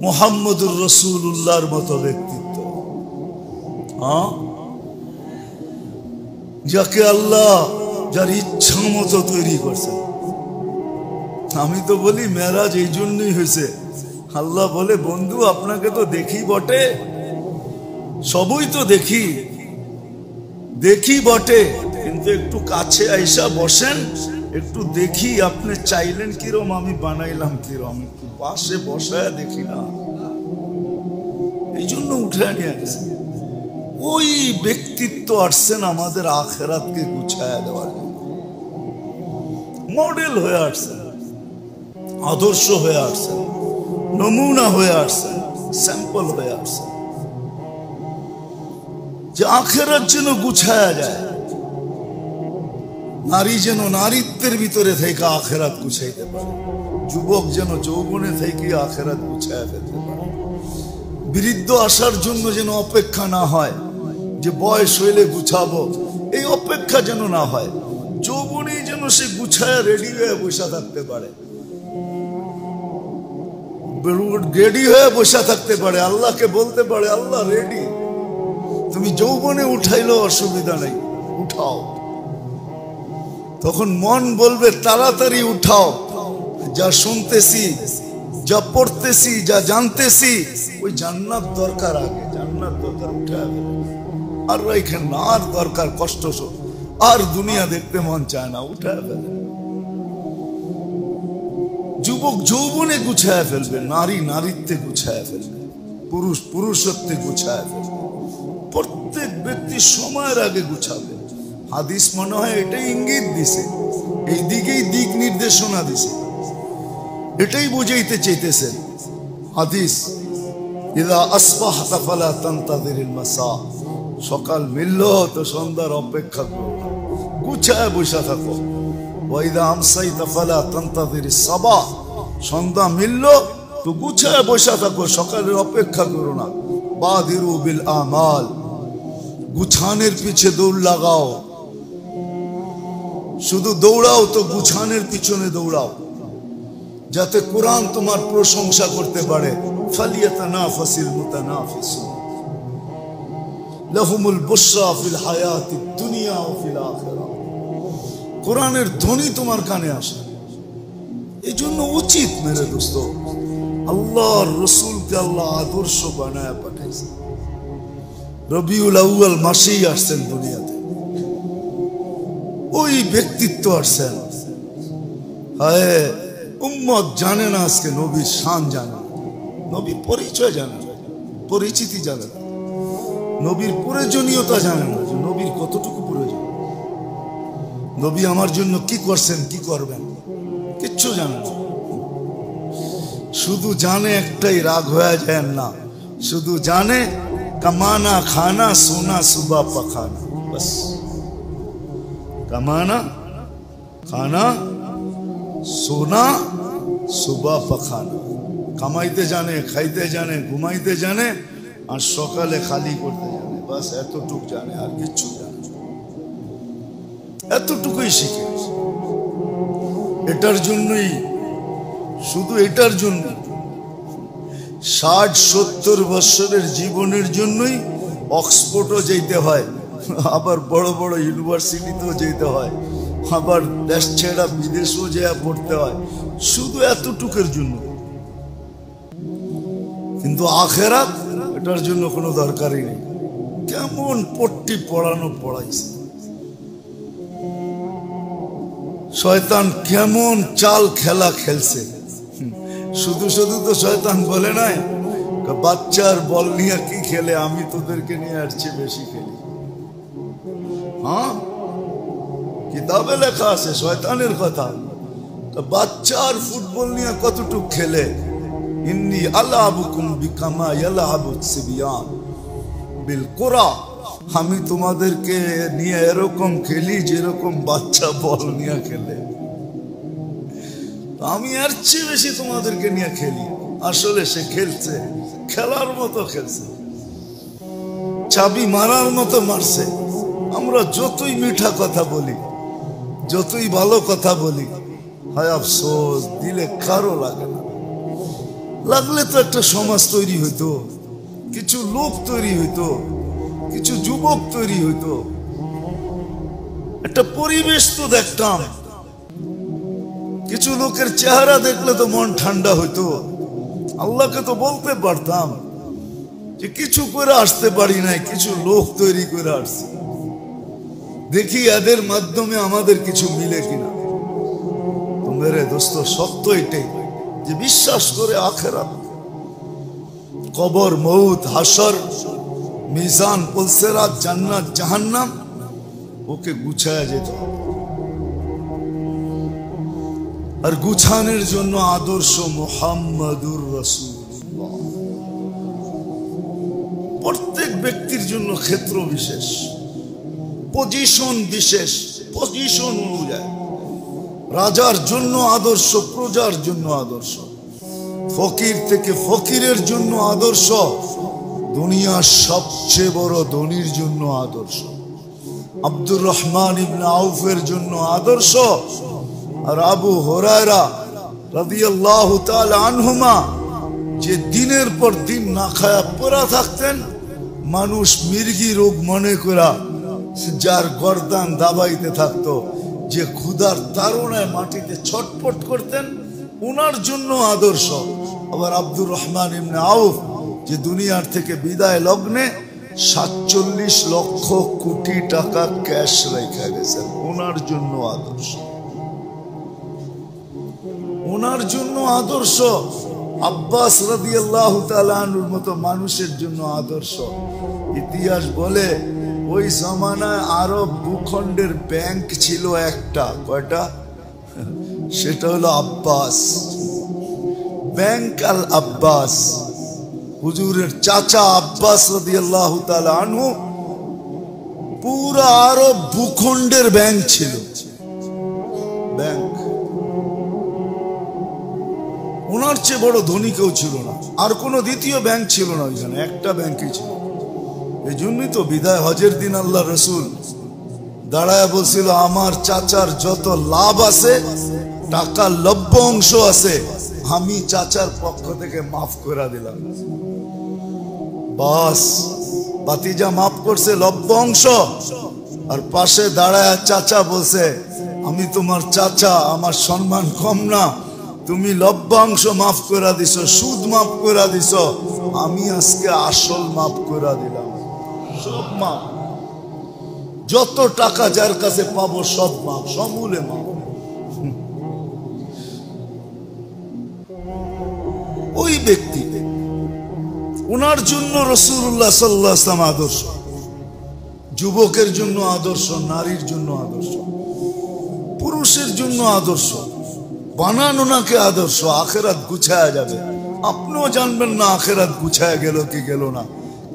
Speaker 1: মুহাম্মদুর রাসূলুল্লাহর মতো ব্যক্তিত্ব, হ্যাঁ, যাকে আল্লাহ যার ইচ্ছা মতো তৈরি করছেন। আমি তো বলি মেরাজ এই জন্যই হয়েছে। আল্লাহ বলে বন্ধু আপনাকে তো দেখি বটে, সবই তো দেখি, দেখি বটে, কিন্তু একটু কাছে আইসা বসেন, একটু দেখি আপনি চাইলেন কিরম, আমি বানাইলাম কিরম, একটু পাশে বসায় দেখি না। এই জন্য উঠে নিয়ে গেছে। ওই ব্যক্তিত্ব আসছেন আমাদের আখেরাতকে গুছায়া দেওয়ার জন্য, মডেল হয়ে আসছেন, আদর্শ হয়ে আসছেন, নমুনা হয়ে আসছেন, স্যাম্পল হয়ে আসছেন, যে আখেরাত যেন গুছায়া যায়। নারী যেন নারীত্বের ভিতরে থেকে আখেরাত গুছাইতে পারে, যুবক যেন যৌবনে থেকে আখেরাত গুছায়া ফেলতে পারে। বৃদ্ধ আসার জন্য যেন অপেক্ষা না হয় যে বয়স হইলে গুছাবো, এই অপেক্ষা যেন না হয়। যৌবনেই যেন সে গুছায়া রেডি হয়ে বসে থাকতে পারে, রেডি হয়ে বসে থাকতে পারে, আল্লাহকে বলতে পারে আল্লাহ রেডি, তুমি যৌবনে উঠাইলো অসুবিধা নেই, উঠাও। তখন মন বলবে তাড়াতাড়ি উঠাও, যা শুনতেছি, যা পড়তেছি, যা জানতেছি, ওই জান্নাত দরকার, আগে জান্নাত দরকার, উঠায় আর এখানে না, আর দরকার কষ্ট, আর দুনিয়া দেখতে মন চায় না, উঠায় ফেলে। যুবক যৌবনে গুছায় ফেলবে, নারী নারীত্বে গুছায় ফেলবে, পুরুষ পুরুষত্বে গুছায় ফেলবে। প্রত্যেক ব্যক্তি সময়ের আগে গুছাবে। হাদিস মনে হয় এটাই ইঙ্গিত দিছে, এই দিকেই দিক নির্দেশনা দিছে, এটাই বুঝাইতে চাইতেছেন হাদিস। ইদা আসবাহতা ফালা তানতাযিরিল মাসা, সকাল মিলল তো সন্ধ্যার অপেক্ষা করো, গুছায় বসে থাকো। ওয়া ইদা আমসাইতা ফালা তানতাযিরিস সাবাহ, সন্ধ্যা মিলল তো গুছায় বসে থাকো, সকালের অপেক্ষা করো না। বাদিরু বিল আমাল, গুছানের পিছে দৌড় লাগাও, শুধু দৌড়াও তো গুছানের পিছনে দৌড়াও, যাতে কোরআন তোমার প্রশংসা করতে পারে। ফালিয়াতানাফাসিল মুতানাফিসুন লাহুমুল বুশরা ফিল হায়াতিদ দুনিয়া ওয়া ফিল আখিরাহ। কোরআনের ধ্বনি তোমার কানে আসে। এই জন্য উচিত মেরে দোস্ত, আল্লাহর রাসূলকে আল্লাহ আদর্শ বানায় পাঠাইছে। রবিউল আউয়াল মাসেই আসছেন দুনিয়াতে, ওই ব্যক্তিত্ব আসছেন। হায় উম্মত জানে না আজকে নবীর শান, জানে না, নবীর পরিচয় জানে না, পরিচিতি জানে না, নবীর প্রয়োজনীয়তা জানে না, যে নবীর কতটুকু প্রয়োজন, নবী আমার জন্য কি করছেন, কি করবেন, কিচ্ছু জানে না। শুধু জানে একটাই, রাগ হয়ে যায় না, শুধু জানে কামানা খানা সোনা সুবা পখানা, বস কামানা খানা সোনা সুবা পখানা। কামাইতে জানে, খাইতে জানে, ঘুমাইতে জানে, আর সকালে খালি করতে জানে, বাস এতটুক জানে, আর কিচ্ছু জানে না। এতটুকুই শিখে, এটার জন্যই, শুধু এটার জন্য 60-70 বছরের জীবনের জন্যই অক্সফোর্ডও যেতে হয়, আবার বড় বড় ইউনিভার্সিটিতেও যেতে হয়, আবার দেশ ছেড়া বিদেশেও যেয়ে পড়তে হয়, শুধু এতটুকুর জন্য। কিন্তু আখেরাত এটার জন্য কোনো দরকারই নেই। কেমন পট্টি পড়ানো পড়াইছে, শয়তান কেমন চাল খেলা খেলছে। শুধু শুধু তো শয়তান বলে নাই বাচ্চার বল নিয়ে কি খেলে, আমি তোদেরকে নিয়ে আসছি বেশি খেলি। হ্যাঁ, কিতাবে লেখা আছে শয়তানের কথা, বাচ্চার ফুটবল নিয়ে কতটুক খেলে। ইন্নী আলাবুকুম বিকামা ইয়ালাবুস সিবিয়ান বিল কুরা, আমি তোমাদেরকে নিয়ে এরকম খেলি যেরকম বাচ্চা বল নিয়ে খেলে, আমি এর চেয়ে বেশি তোমাদেরকে নিয়ে খেলি। আসলে সে খেলছে, খেলার মতো খেলছে, চাবি মারার মতো মারছে। আমরা যতই মিঠা কথা বলি, যতই ভালো কথা বলি, হায় আফসোস, দিলে কারো লাগে না। লাগলে তো একটা সমাজ তৈরি হইতো, কিছু লোক তৈরি হইতো, কিছু যুবক তৈরি হইতো, একটা পরিবেশ তো দেখতাম, কিছু লোকের চেহারা দেখলে তো মন ঠান্ডা হইতো। আল্লাহকে তো বলতে পারতাম যে কিছু করে আসতে পারি নাই, কিছু লোক তৈরি করে আসছি, দেখি এদের মাধ্যমে আমাদের কিছু মিলে কিনা। তো মেরে দোস্ত, সত্য এটাই যে বিশ্বাস করে আখেরাত, কবর, মউত, হাসর, মিজান, পুলসিরাত, জান্নাত, জাহান্নাম, ওকে গুছায়া যেতে হবে। আর গুছানোর জন্য আদর্শ মুহাম্মাদুর রাসূলুল্লাহ। প্রত্যেক ব্যক্তির জন্য ক্ষেত্র বিশেষ, পজিশন বিশেষ, পজিশন অনুযায়ী রাজার জন্য আদর্শ, প্রজার জন্য আদর্শ, ফকির থেকে ফকিরের জন্য আদর্শ, দুনিয়ার সবচেয়ে বড় ধনীর জন্য আদর্শ, আব্দুর রহমান ইবনে আউফের জন্য আদর্শ। আর আবু হুরায়রা রাদিয়াল্লাহু তাআলা আনহুমা যে দিনের পর দিন না খায়া পড়া থাকতেন, মানুষ মির্গি রোগ মনে করা যার গর্দান দাবাইতে থাকতো, যে ক্ষুধার তাড়নায় মাটিতে ছটফট করতেন, ওনার জন্য আদর্শ। আবার আব্দুর রহমান ইবনে আউফ যে দুনিয়ার থেকে বিদায় লগ্নে ৪৭ লক্ষ কোটি টাকা ক্যাশ রেখে গেছেন, ওনার জন্য আদর্শ। ওনার জন্য আদর্শ। আব্বাস রাদিয়াল্লাহু তাআলা আনহুর মতো মানুষের জন্য আদর্শ। ইতিহাস বলে ওই জামানায় আরব ভূখণ্ডের ব্যাংক ছিল একটা, কয়টা? সেটা হলো আব্বাস ব্যাংক। আল আব্বাস, হুজুরের চাচা আব্বাস রাদিয়াল্লাহু তাআলা আনহু পুরা আরব ভূখণ্ডের ব্যাংক ছিল, ব্যাংক। ওনার চেয়ে বড় ধনী কেউ ছিল না, আর কোনো দ্বিতীয় ব্যাংক ছিল না ওইখানে, একটা ব্যাংকই ছিল। এই জন্যই তো বিদায় হজের দিন আল্লাহ রসুল দাঁড়ায় বলছিল, আমার চাচার যত লাভ আছে, টাকার লব্য অংশ আছে, আমি চাচার পক্ষ থেকে মাফ করে দিলাম। বাস, বাতিজা মাফ করছে লব্য অংশ, আর পাশে দাঁড়ায় চাচা বলছে, আমি তোমার চাচা, আমার সম্মান কম না, তুমি লভ্যাংশ মাফ করে দিছ, সুদ মাফ করে দিছ, আমি আজকে আসল মাফ করে দিলাম, সব মাফ। যত টাকা যার কাছে পাবো সব মাফ, সমূলে মাফ। ওই ব্যক্তি, ওনার জন্য রাসূলুল্লাহ সাল্লাল্লাহু আলাইহি ওয়াসাল্লাম আদর্শ। যুবকের জন্য আদর্শ, নারীর জন্য আদর্শ, পুরুষের জন্য আদর্শ। বানান ওনাকে আদর্শ। আখেরাত গুছায়া যাবে, আপনিও জানবেন না আখেরাত গুছায়া গেল কি গেল না,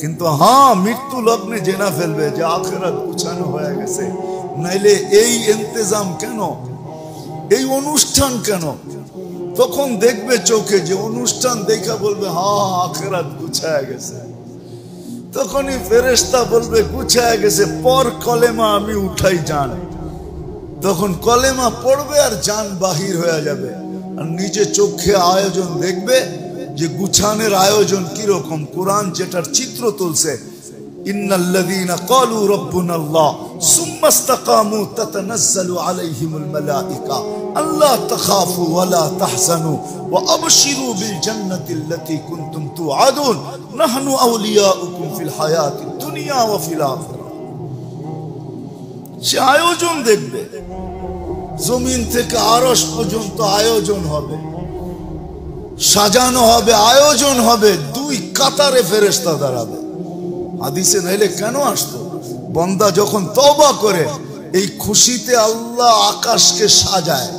Speaker 1: কিন্তু হ্যাঁ, মৃত্যু লগ্নে জেনা ফেলবে যে আখেরাত গুছানো হয়ে গেছে। নাইলে এই ইন্তজাম কেন, এই অনুষ্ঠান কেন? তখন দেখবে চোখে যে অনুষ্ঠান দেখা বলবে হ্যাঁ আখেরাত গুছায়া গেছে। তখনই ফেরেশতা বলবে গুছায়া গেছে, পর কলেমা আমি উঠাই যান। তখন কলেমা পড়বে আর জান বাহির হয়ে যাবে, আর নিজে চোখে আয়োজন দেখবে যে গুছানের আয়োজন কিরকম। কোরআন যেটার চিত্র তুলছে, ইন্নাল্লাযীনা ক্বালু রাব্বুনাল্লাহ সুম্মা ইসতাকামু তাতানাজ্জালু আলাইহিমুল মালায়েকা আল্লা তাখাফু ওয়া লা তাহজানু ওয়া আবশিরু বিল জান্নাতিল্লাতী কুনতুম তুআদুন নাহনু আউলিয়াউকুম ফিল হায়াতিদ দুনিয়া ওয়া ফিল আখিরাহ। সে আয়োজন দেখবে, জমিন থেকে আরশ পর্যন্ত আয়োজন হবে, সাজানো হবে, আয়োজন হবে, দুই কাতারে ফেরেশতা দাঁড়াবে। হাদিসে নাইলে কেন আসতো? বান্দা যখন তওবা করে, এই খুশিতে আল্লাহ আকাশকে সাজায়।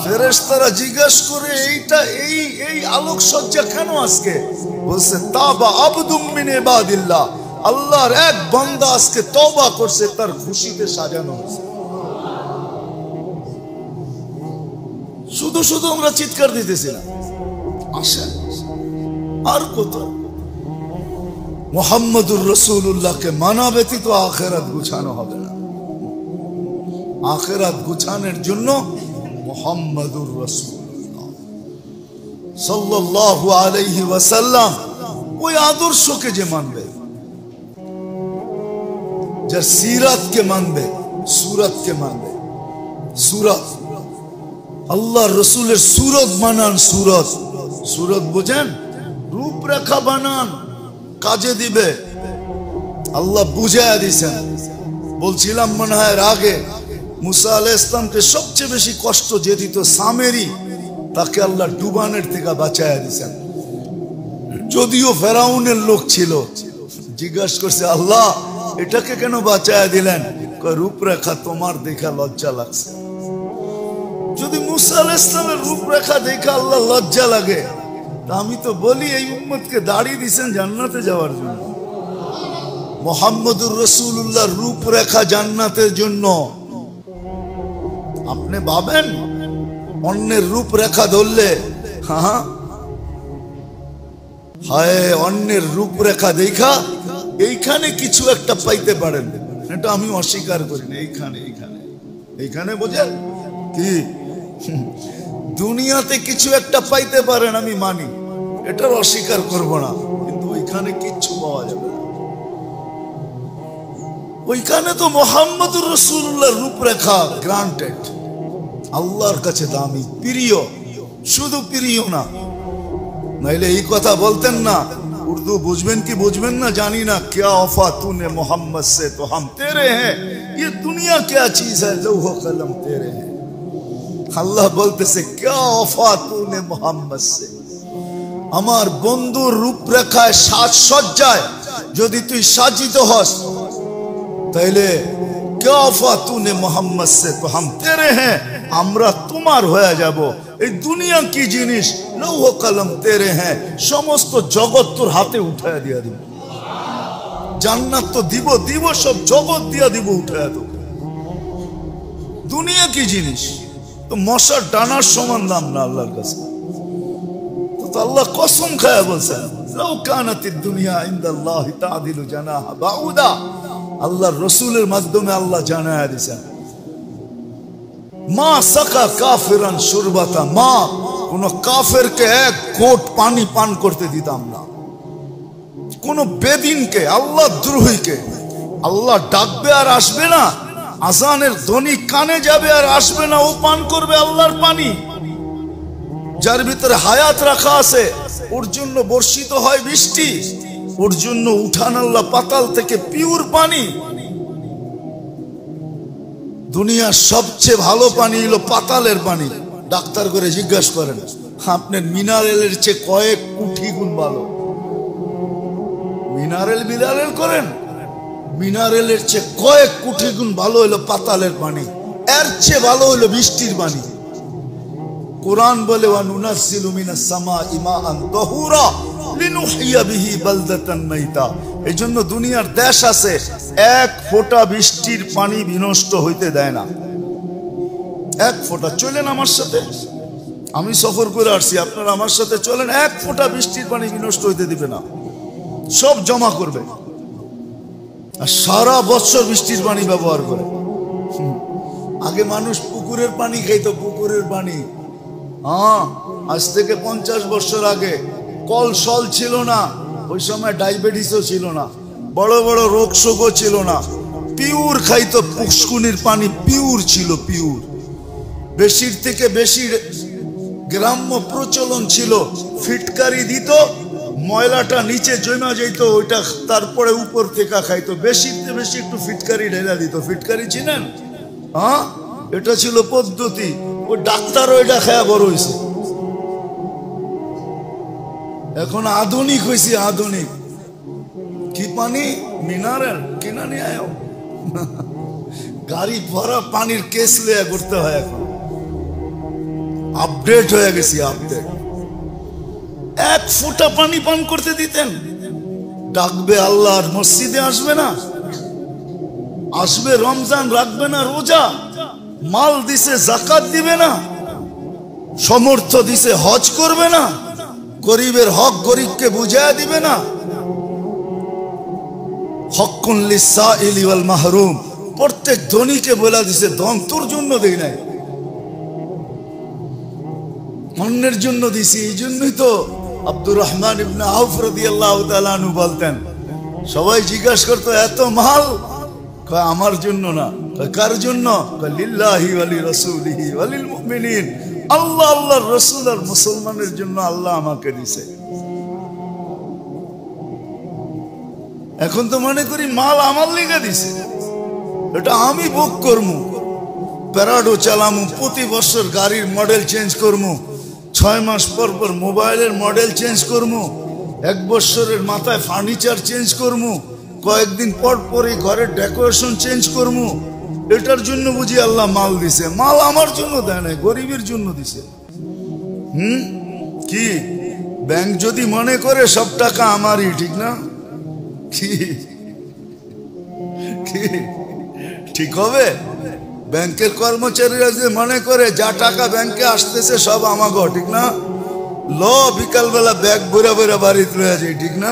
Speaker 1: ফেরেশতারা জিজ্ঞেস করে, এইটা এই আলোকসজ্জা কেন আজকে? বলছে তাবা আবদুম মিন ইবাদিল্লাহ, আল্লাহর এক বান্দা আজকে তওবা করছে, তার খুশিতে সাজানো হয়েছে। শুধু শুধু আমরা চিৎকার দিতেছিলাম, আসেন আর কত। মুহাম্মদুর রাসূলুল্লাহকে মানা ব্যতীত আখিরাত গুছানো হবে না। আখিরাত গুছানোর জন্য মুহাম্মদুর রাসূলুল্লাহ সাল্লাল্লাহু আলাইহি ওয়াসাল্লাম ওই আদর্শকে যে মানবে, যার সিরাতকে মানবে, সুরাতকে মানবে। সুরাত, আল্লাহ রসুলের সুরত বানান। সুরত, সুরত বোঝেন? রূপরেখা বানান, কাজে দিবে। আল্লাহ বুঝাইয়া দিছেন। বলছিলাম মনে হয় আগে, মুসা আলাইহিস সালামকে সবচেয়ে বেশি কষ্ট যে দিত সামেরি, তাকে আল্লাহ ডুবানের থেকে বাঁচাইয়া দিছেন। যদিও ফেরাউনের লোক ছিল, জিজ্ঞাসা করছে আল্লাহ এটাকে কেন বাঁচায়া দিলেন? রূপরেখা তোমার দেখা লজ্জা লাগছে। যদি মুসা আলাইহিস সালামের রূপরেখা দেখে আল্লাহ লজ্জা লাগে, তা আমি তো বলি এই উম্মতকে দাড়ি দিয়েছেন জান্নাতে যাওয়ার জন্য। মুহাম্মদুর রাসূলুল্লাহর রূপরেখা জান্নাতের জন্য। আপনি ভাবেন অন্যের রূপরেখা ধরলে, হায় অন্যের রূপরেখা দেখা এইখানে কিছু একটা পাইতে পারেন, এটা আমি অস্বীকার করি না। এইখানে এইখানে এইখানে বোঝেন কি দুনিয়াতে কিছু একটা পাইতে পারেন, আমি মানি, এটার অস্বীকার করব না, কিন্তু ওইখানে কিচ্ছু পাওয়া যাবে না। ওইখানে তো মুহাম্মদুর রাসূলুল্লাহর রূপরেখা গ্রান্টেড, আল্লাহর কাছে দামি, প্রিয়, শুধু প্রিয় না, নাইলে এই কথা বলতেন না। উর্দু বুঝবেন কি বুঝবেন না জানি না। क्या वफा तूने मोहम्मद से तो हम तेरे हैं, ये दुनिया क्या चीज है, लौह कलम तेरे हैं। আল্লাহ বলতেছে क्या वफा तूने मोहम्मद से, আমার বন্ধুর রূপরেখায় সাজসজ্জায় যদি তুই সাজিত হস, তাইলে क्या वफा तूने मोहम्मद से तो हम तेरे हैं, আমরা তোমার হয়ে যাব। এই দুনিয়া কি জিনিস, লৌহ কলম তেরে হ্যাঁ, সমস্ত জগৎ তোর হাতে উঠায় দিয়া দিব। জান্নাত তো দিব দিব, সব জগৎ দিয়া দিব উঠায় দেব। দুনিয়া কি জিনিস, তো মশার ডানার সমান দাম না আল্লাহর কাছে। তো আল্লাহ কসম খায়া বলছেন লাউ কানাতিদ দুনিয়া ইনদাল্লাহি তা'দিলু জানাহা বাউদা। আল্লাহর রাসূলের মাধ্যমে আল্লাহ জানায়া দিয়েছেন মা সাকা কাফিরান শুরবাতা মা, কোন কাফেরকে এক ঘোট পানি পান করতে দিতাম না। কোন বেদিনকে, আল্লাহ দ্রোহীকে আল্লাহ ডাকবে আর আসবে না, আজানের ধ্বনি কানে যাবে আর আসবে না, ও পান করবে আল্লাহর পানি। যার ভিতরে হায়াত রাখা আছে ওর জন্য বর্ষিত হয় বৃষ্টি, ওর জন্য উঠান আল্লাহ পাতাল থেকে পিওর পানি। দুনিয়ার সবচেয়ে ভালো পানি হলো পাতালের পানি। ডাক্তার করে জিজ্ঞাসা করেন আপনার মিনারেলের চেয়ে কয়েক কোটি গুণ ভালো। মিনারেল করেন, মিনারেলের চেয়ে কয়েক কোটি গুণ ভালো হলো পাতালের পানি, এর চেয়ে ভালো হলো বৃষ্টির পানি। কোরআন বলে ওয়ানুনাজ্জিলু মিনাস সামাই মাআন তাহুরা লিনুহইয়া বিহি বালদাতান মাইতা। এইজন্য দুনিয়ার দেশ আছে এক ফোঁটা বৃষ্টির পানি বিনষ্ট হইতে দেয় না। এক ফোঁটা, চলেন আমার সাথে, আমি সফর করে আসছি, আপনারা আমার সাথে চলেন, এক ফোঁটা বৃষ্টির পানি বিনষ্ট হইতে দিবে না, সব জমা করবে আর সারা বছর বৃষ্টির পানি ব্যবহার করে। আগে মানুষ পুকুরের পানি খাইতো, পুকুরের পানি। আজ থেকে 50 বছর আগে কল সল ছিল না, ওই সময় ডায়াবেটিসও ছিল না, বড় বড় রোগ শোকও ছিল না, পিওর খাইতো, পুষ্কুনির পানি পিওর ছিল, পিওর। বেশির থেকে বেশি গ্রাম্য প্রচলন ছিল, ফিটকারি দিত, ময়লাটা নিচে জমা যেত, ওইটা তারপরে উপর থেকে খাইতো। বেশির থেকে বেশি একটু ফিটকারি ঢেলা দিত। ফিটকারি চিনেন? এটা ছিল পদ্ধতি। ওই ডাক্তারও এটা খায়া বড় হয়েছে। এখন আধুনিক হয়েছে, আধুনিক। কি পানি? মিনারেল কিনা নিয়ে আয়, গাড়ি ভরা পানির কেস লিয়া করতে হয়। এখন আপডেট হয়ে গেছি, আপডেট। এক ফোঁটা পানি পান করতে দিতেন, ডাকবে আল্লাহ আর মসজিদে আসবে না, আসবে রমজান রাখবে না রোজা, মাল দিছে যাকাত দিবে না, সমর্থ দিছে হজ করবে না, গরিবের হক গরিবকে বুঝায় দিবে না। হক্কুন লিসাইলি ওয়াল মাহরুম, প্রত্যেক ধনীকে বলে দিছে ধন তোর জন্য দেই নাই, অন্যের জন্য দিছি। এই জন্যই তো আব্দুর রহমান ইবনে আউফ রাদিয়াল্লাহু তাআলা আনহু বলতেন, সবাই জিজ্ঞাসা করতো এত মাল, কয় আমার জন্য না। কার জন্য? কয় লিল্লাহি ওয়া লিরাসূলিহি ওয়া লিল মুমিনিন, আল্লাহ আল্লাহর রাসূল আর মুসলমানের জন্য আল্লাহ আমাকে দিছে। এখন তো মনে করি মাল আমার লিগে দিছে, এটা আমি ভোগ করমু, প্যারাডো চালামু, প্রতি বছর গাড়ির মডেল চেঞ্জ করমু, 6 মাস পর পর মোবাইলের মডেল চেঞ্জ করমু, এক বছরের মাথায় ফার্নিচার চেঞ্জ করবো, কয়েকদিন পর পরই ঘরের ডেকোরেশন চেঞ্জ করবো। এটার জন্য বুঝি আল্লাহ মাল দিছে? মাল আমার জন্য দেয় নাই, গরিবের জন্য দিছে। কি ব্যাংক যদি মনে করে সব টাকা আমারই, ঠিক না? কি ঠিক হবে? ব্যাংকের কর্মচারীরা যে মনে করে যা টাকা ব্যাংকে আসতেছে সব আমাগো, ঠিক না? বিকালবেলা ব্যাগ ভরে ভরে বাড়িতে রয়ে যায়, ঠিক না?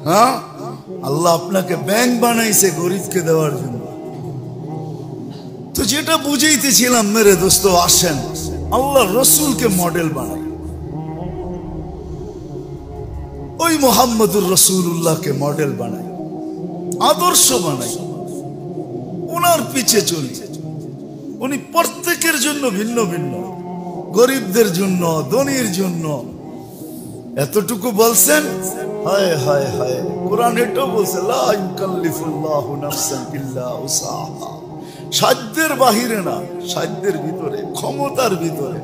Speaker 1: হ্যাঁ, আল্লাহ আপনাকে ব্যাংক বানাইছে গরিবকে দেওয়ার জন্য। তো যেটা বুঝাইতেছিলাম মেরে দোস্ত, আসেন আল্লাহ রসুলকে মডেল বানাই, ওই মোহাম্মদুর রসুল্লাহকে মডেল বানাই, আদর্শ বানাই, ওনার পিছে চলি। উনি প্রত্যেকের জন্য ভিন্ন ভিন্ন, গরিবদের জন্য, ধনীর জন্য। এতটুকু বলছেন, হায় হায় হায়, কোরআন এটাও বলছে, লা ইউকাল্লিফুল্লাহু নাফসান ইল্লা উসাহা। সাধ্যের বাহিরে না, সাধ্যের ভিতরে, ক্ষমতার ভিতরে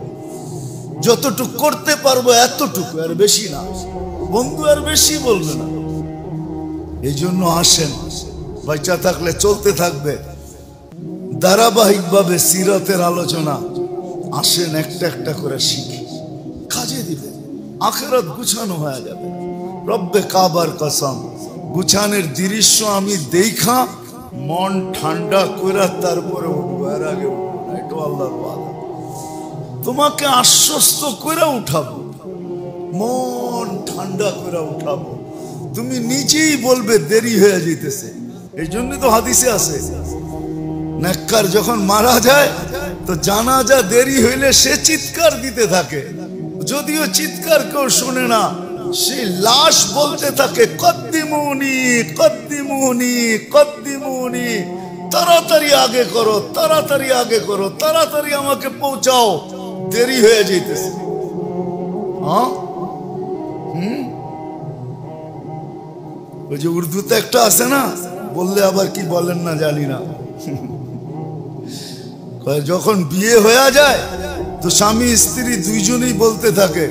Speaker 1: যতটুকু করতে পারবো এতটুকু, আর বেশি না। বন্ধু আর বেশি বলবে না। এই জন্য আসেন, বাচ্চা থাকলে চলতে থাকবে ধারাবাহিকভাবে সিরাতের আলোচনা। আসেন একটা একটা করে শিখি, কাজে দিবে, আখিরাত গুছানো হয়ে যাবে। রব্বে কাবার কসম, গুছানের দৃশ্য আমি দেখা মন ঠান্ডা করে তারপরে উঠবো, এর আগে উঠবো না। এটা আল্লাহর ওয়াদা। তোমাকে আশ্বস্ত করে উঠাবো, মন ঠান্ডা করে উঠাবো। তুমি নিজেই বলবে দেরি হয়ে যেতেছে। এই জন্য তো হাদিসে আছে, নেককার যখন মারা যায় তো জানাজা দেরি হইলে সে চিৎকার দিতে থাকে, যদিও চিৎকার কেউ শুনে না। সে লাশ বলতে থাকে, কদ্দিমুনি কদ্দিমুনি কদ্দিমুনি, তাড়াতাড়ি আগে করো, তাড়াতাড়ি আগে করো, তাড়াতাড়ি আমাকে পৌঁছাও, দেরি হয়ে যাইতেছে। হ্যাঁ, ওই যে উর্দুতে একটা আছে না, বললে আবার কি বলেন না জানি না, যখন বিয়ে হয়ে যায় তো স্বামী স্ত্রী দুইজনেই বলতে থাকে,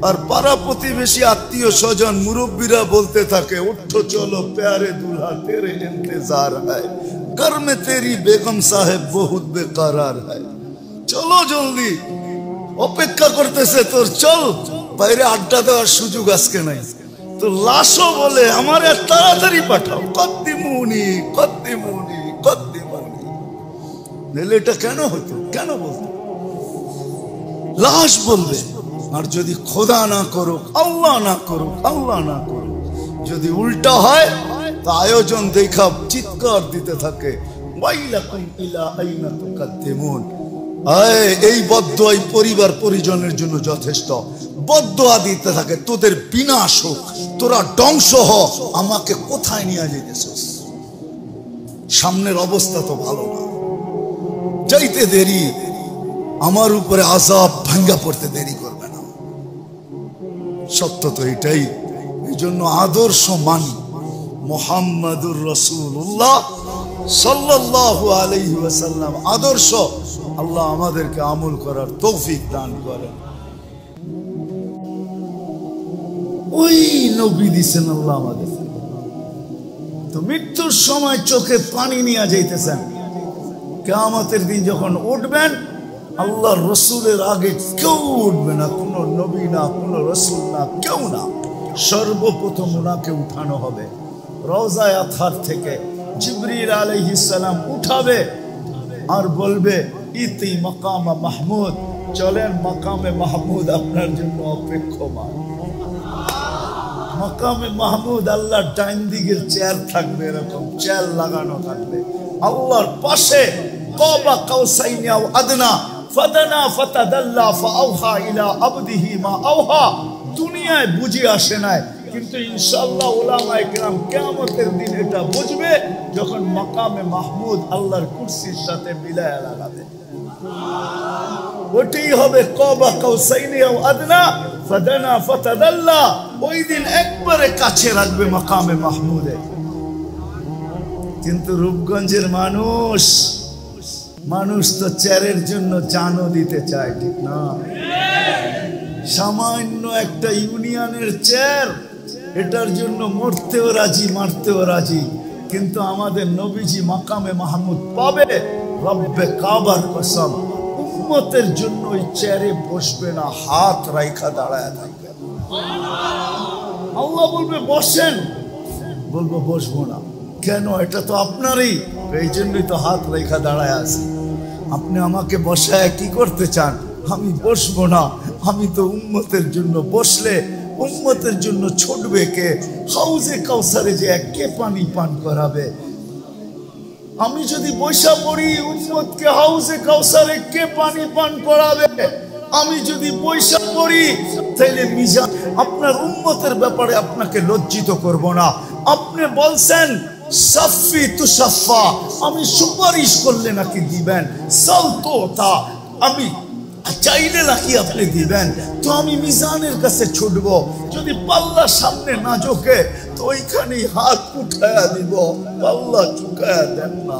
Speaker 1: আর পাড়া প্রতিবেশী আত্মীয় স্বজন মুরব্বীরা বলতে থাকে, উঠো চলো প্যারে দুल्हा तेरे इंतजार है, घर में तेरी बेगम साहेब बहुत बेकरार है। চলো জলদি, অপেক্ষা করতেছে তোর, চল। বাইরে আড্ডা দেওয়ার সুযোগ আজকে নাই। তো লাশও বলে, আমার তাড়াতাড়ি পাঠাও, কদ্দিমুনি কদ্দিমুনি কদ্দিমুনি। নইলে এটা কেন হতো, কেন বলতো? লাশ বলবে। আর যদি খোদা না করুক, আল্লাহ না করুক, আল্লাহ না করুক, যদি উল্টা হয় তা আয়োজন দেখা চিৎকার দিতে থাকে, ওয়াইলাকুম ইলা আইনা তুকাদ্দিমুন। এই বদদোয়া পরিবার পরিজনের জন্য যথেষ্ট। বদদোয়া দিতে থাকে, তোদের বিনাশ হোক, তোরা ধ্বংস হ, আমাকে কোথায় নিয়ে যাইতেছিস? সামনের অবস্থা তো ভালো না, যাইতে দেরি, আমার উপরে আযাব ভাঙ্গা পড়তে দেরি করবে না। সত্য তো এটাই। এই জন্য আদর্শ মানি, মুহাম্মাদুর রাসূলুল্লাহ সাল্লাল্লাহু আলাইহি ওয়াসাল্লাম আদর্শ। আল্লাহ আমাদেরকে আমল করার তৌফিক দান করেন। ওই নবী দিছেন আল্লাহ আমাদের। তো মৃত্যুর সময় চোখে পানি নিয়ে যাইতেছেন, কিয়ামতের দিন যখন উঠবেন, আল্লাহর রসুলের আগে কেউ উঠবে না, কোনো নবী না, কোনো রসুল না, কেউ না। সর্বপ্রথম ওনাকে উঠানো হবে রওজায়ে আতহার থেকে। জিবরিল আলাইহিস সালাম উঠাবে আর বলবে, ইতি মাকাম মাহমুদ, চলেন মাকামে মাহমুদ আপনার জন্য অপেক্ষমান। মাকামে মাহমুদ আল্লাহর ডাইন দিকের চেয়ার থাকবে, এরকম চেয়ার লাগানো থাকবে আল্লাহর পাশে। কাবা কাউসাইনি আও আদনা ফাদানা ফাতাদাল্লা ফাআওহা ইলা আবদিহি মা আওহা। দুনিয়ায় বুঝে আসে নাই, কিন্তু ইনশাআল্লাহ উলামায়ে কেরাম কিয়ামতের দিন এটা বুঝবে যখন মাকামে মাহমুদ আল্লাহর কুরসির সাথে মিলায়া লাগাবে। ওইটাই হবে কাবা কাউসাইনি আও আদনা ফাদানা ফাতাদাল্লা। ওই দিন একবারে কাছে রাখবে মাকামে মাহমুদে। কিন্তু রূপগঞ্জের মানুষ তো চেয়ারের জন্য জানও দিতে চায়, ঠিক না? সামান্য একটা ইউনিয়নের চেয়ার এটার জন্য মরতেও রাজি, মারতেও রাজি। কিন্তু আমাদের নবীজি মাকামে মাহমুদ পাবে, রব্বে কাবার কসম, উম্মতের জন্য ওই চেয়ারে বসবে না, হাত রাইখা দাঁড়ায় থাকবে। আল্লাহ বলবে বসেন, বলবো বসবো না। কেন? এটা তো আপনারই, এই জন্যই তো হাত রেখা দাঁড়ায় আছে। আপনি আমাকে বসায় কি করতে চান? আমি বসবো না। আমি তো উম্মতের জন্য, বসলে উম্মতের জন্য ছুটবে কে? হাউজে কাউসারে যে কে পানি পান করাবে? আমি যদি বৈশা পড়ি, উম্মতকে হাউজে কাউসারে কে পানি পান করাবে? আমি যদি বৈশা পড়ি, তাইলে মিজান, আপনার উম্মতের ব্যাপারে আপনাকে লজ্জিত করব না। আপনি বলছেন সাফি তুসাফা, আমি সুপারিশ করলে নাকি দিবেন, সালতো তা আমি চাইলে নাকি আপনি দিবেন। তো আমি মিজানের কাছে ছুটবো, যদি পাল্লা সামনে না ঝোঁকে তো ওইখানেই হাত উঠায়া দিব। পাল্লা ঝুঁকায়া দেন না,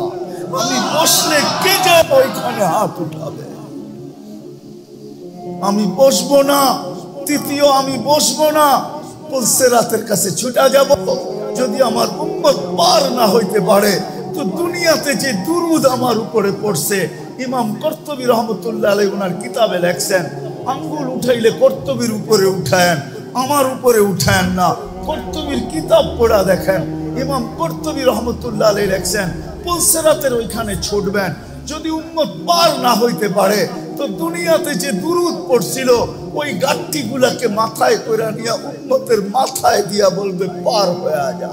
Speaker 1: আমি বসলে কে যায় ওইখানে হাত উঠাবে? আমি বসবো না। তৃতীয়, আমি বসবো না, পুলসিরাতের কাছে ছুটা যাব। যদি আমার উম্মত পার না হইতে পারে, তো দুনিয়াতে যে দুরুদ আমার উপরে পড়ছে, ইমাম কর্তুবী রহমতুল্লাহ আলাইহি ওনার কিতাবে লেখছেন, আঙ্গুল উঠাইলে কর্তুবীর উপরে উঠায়েন, আমার উপরে উঠায়েন না। কর্তুবীর কিতাব পড়া দেখেন, ইমাম কর্তুবী রহমতুল্লাহ আলাইহি লেখছেন, পুলসিরাতের ওইখানে ছুটবেন। যদি উম্মত পার না হইতে পারে, তো দুনিয়াতে যে দুরুদ পড়ছিল ওই গাঠটি গুলাকে মাথায় করে নিয়ে উম্মতের মাথায় দিয়া বলবে পার হয়ে যা,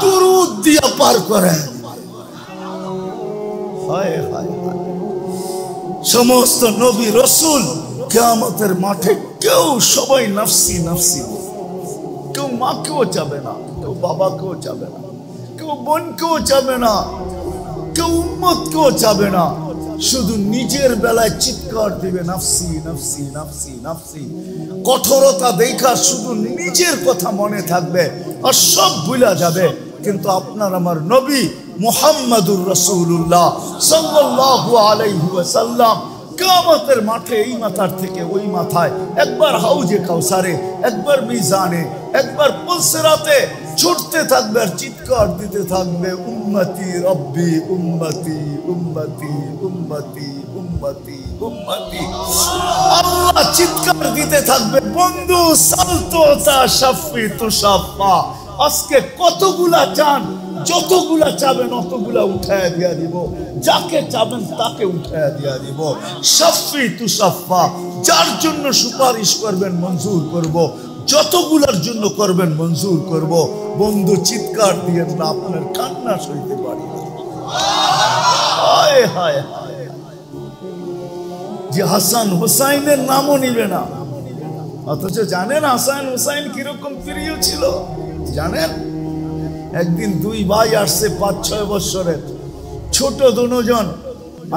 Speaker 1: দুরুদ দিয়া পার করে। হায় হায়, সমস্ত নবী রসুল কিয়ামতের মাঠে কেউ, সবাই নাফসি নাফসি। কেউ মাকেও চাবে না, কেউ বাবাকেও চাবে না, কেউ বোনকেও চাবে না, কেউ উম্মতকেও চাবে না। শুধু নিজের বেলায় চিৎকার দিবে নাফসি নাফসি নাফসি নাফসি। কঠোরতা দেখা শুধু নিজের কথা মনে থাকবে, আর সব ভুলা যাবে। কিন্তু আপনার আমার নবী মুহাম্মাদুর রাসূলুল্লাহ সাল্লাল্লাহু আলাইহি ওয়াসাল্লাম কিয়ামতের মাঠে এই মাথার থেকে ওই মাথায়, একবার হাউজে কাউসারে, একবার মিজানে, একবার পুলসিরাতে ছুটতে থাকবে আর চিৎকার দিতে থাকবে উম্মতি রব্বি উম্মতি উম্মতি উম্মতি উম্মতি উম্মতি। আল্লাহ চিৎকার দিতে থাকবে, বন্ধু সালতো তা শাফি তুশাফা। আজকে কতগুলা চান, যতগুলা চাবেন অতগুলা উঠায় দিয়া দিব, যাকে চাবেন তাকে উঠায় দিয়া দিব। শাফি তুশাফা, যার জন্য সুপারিশ করবেন মঞ্জুর করব, যতগুলার জন্য করবেন মঞ্জুর করব। বন্ধু চিৎকার দিয়ে না, আপনার কান্না সইতে পারি না। হায় হায় হায়, যে হাসান হুসাইনের নামও নিবে না, অথচ জানেন হাসান হুসাইন কিরকম প্রিয় ছিল? জানেন, একদিন দুই ভাই আসছে ৫-৬ বছরের ছোট দুজন,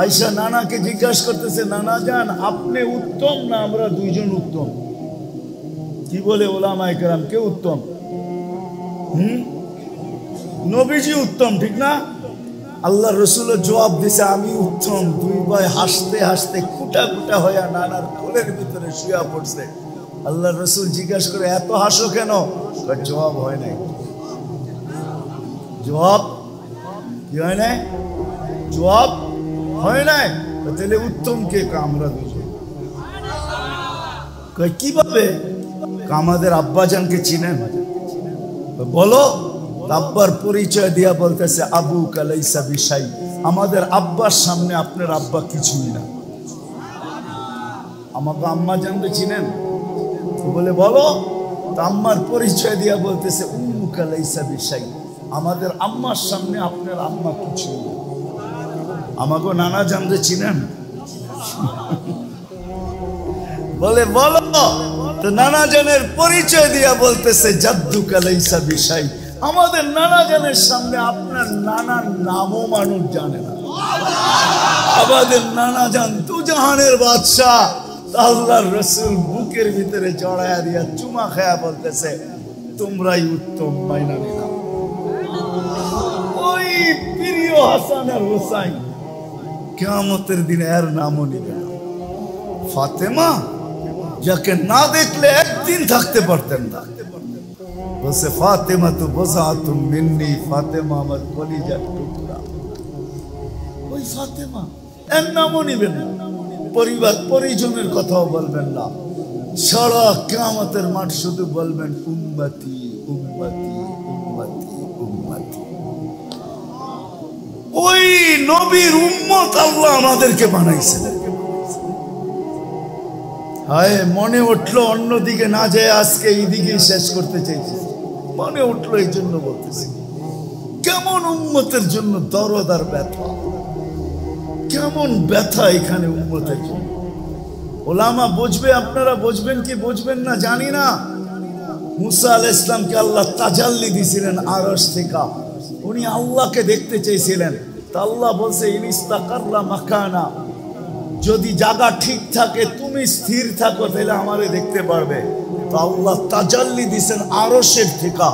Speaker 1: আয়সা নানাকে জিজ্ঞাসা করতেছে, নানা জান আপনি উত্তম না আমরা দুইজন উত্তম? কি বলে ওলামায়ে কেরাম, কে উত্তম? নবীজি উত্তম, ঠিক না? আল্লাহ রসুলের জবাব দিছে আমি উত্তম। দুই ভাই হাসতে হাসতে কুটা কুটা হইয়া নানার কোলের ভিতরে শুয়া পড়ছে। আল্লাহ রসুল জিজ্ঞাসা করে, এত হাসো কেন? জবাব হয় নাই। জবাব কি হয় নাই? জবাব হয় নাই। তাহলে উত্তম কে? আমরা দুজন। কিভাবে? আমাদের আব্বাজানকে চিনেন? বলো। আব্বার পরিচয় দিয়া বলতেছে আবু কালাইসা বিশাই, আমাদের আব্বার সামনে আপনার আব্বা কিছুই না। আমাকে আম্মা জানবে চিনেন? বলে বলো। আম্মার পরিচয় দিয়া বলতেছে উম্মু কালাইসা বিশাই, আমাদের আম্মার সামনে আপনার আম্মা কিছুই না। আমাকে নানা জানবে চিনেন? বলে বলো। তো নানা জানের পরিচয় দিয়া বলতেছে জাদ্দু কালাইসা বিশাই, আমাদের নানা জানের সামনে আপনার নানার নামও মানুষ জানে না। আমাদের নানা জান তু জাহানের বাদশাহ। আল্লাহর রাসূল বুকের ভিতরে জড়ায়া দিয়া চুমা খায়া বলতেছে তোমরাই উত্তম, মাইনা নিলাম। ওই প্রিয় হাসান আর হুসাইন কিয়ামতের দিনে এর নামও নিবে না। ফাতেমা, যাকে না দেখলে একদিন থাকতে পারতেন না, বলছে ফাতেমা তো বজাতুম মিন্নি, ফাতেমা আমার কলিজার টুকরা। ওই ফাতেমা এর নামও নিবেন না, পরিবার পরিজনের কথাও বলবেন না, সারা কিয়ামতের মাঠ শুধু বলবেন উম্মতি উম্মতি উম্মতি উম্মতি। ওই নবীর উম্মত আল্লাহ আমাদেরকে বানাইছেন। হায় মনে উঠলো অন্যদিকে না যায় আজকে এইদিকে শেষ করতে চাইছি, মনে উঠলো এই জন্য বলতেছি। কেমন উম্মতের জন্য দরদ আর ব্যথা, কেমন ব্যথা এখানে উম্মতের জন্য। ওলামা বুঝবে, আপনারা বুঝবেন কি বুঝবেন না জানি না। মুসা আলাইহিস সালামকে আল্লাহ তাজাল্লি দিয়েছিলেন আরশ থেকে, উনি আল্লাহকে দেখতে চেয়েছিলেন। তা আল্লাহ বলছে ইনিস্তাকাররা মাকানা, যদি জায়গা ঠিক থাকে, তুমি স্থির থাকো, তাহলে আমারে দেখতে পারবে। তো আল্লাহ তাজাল্লি দিয়েছেন আরশের থেকে।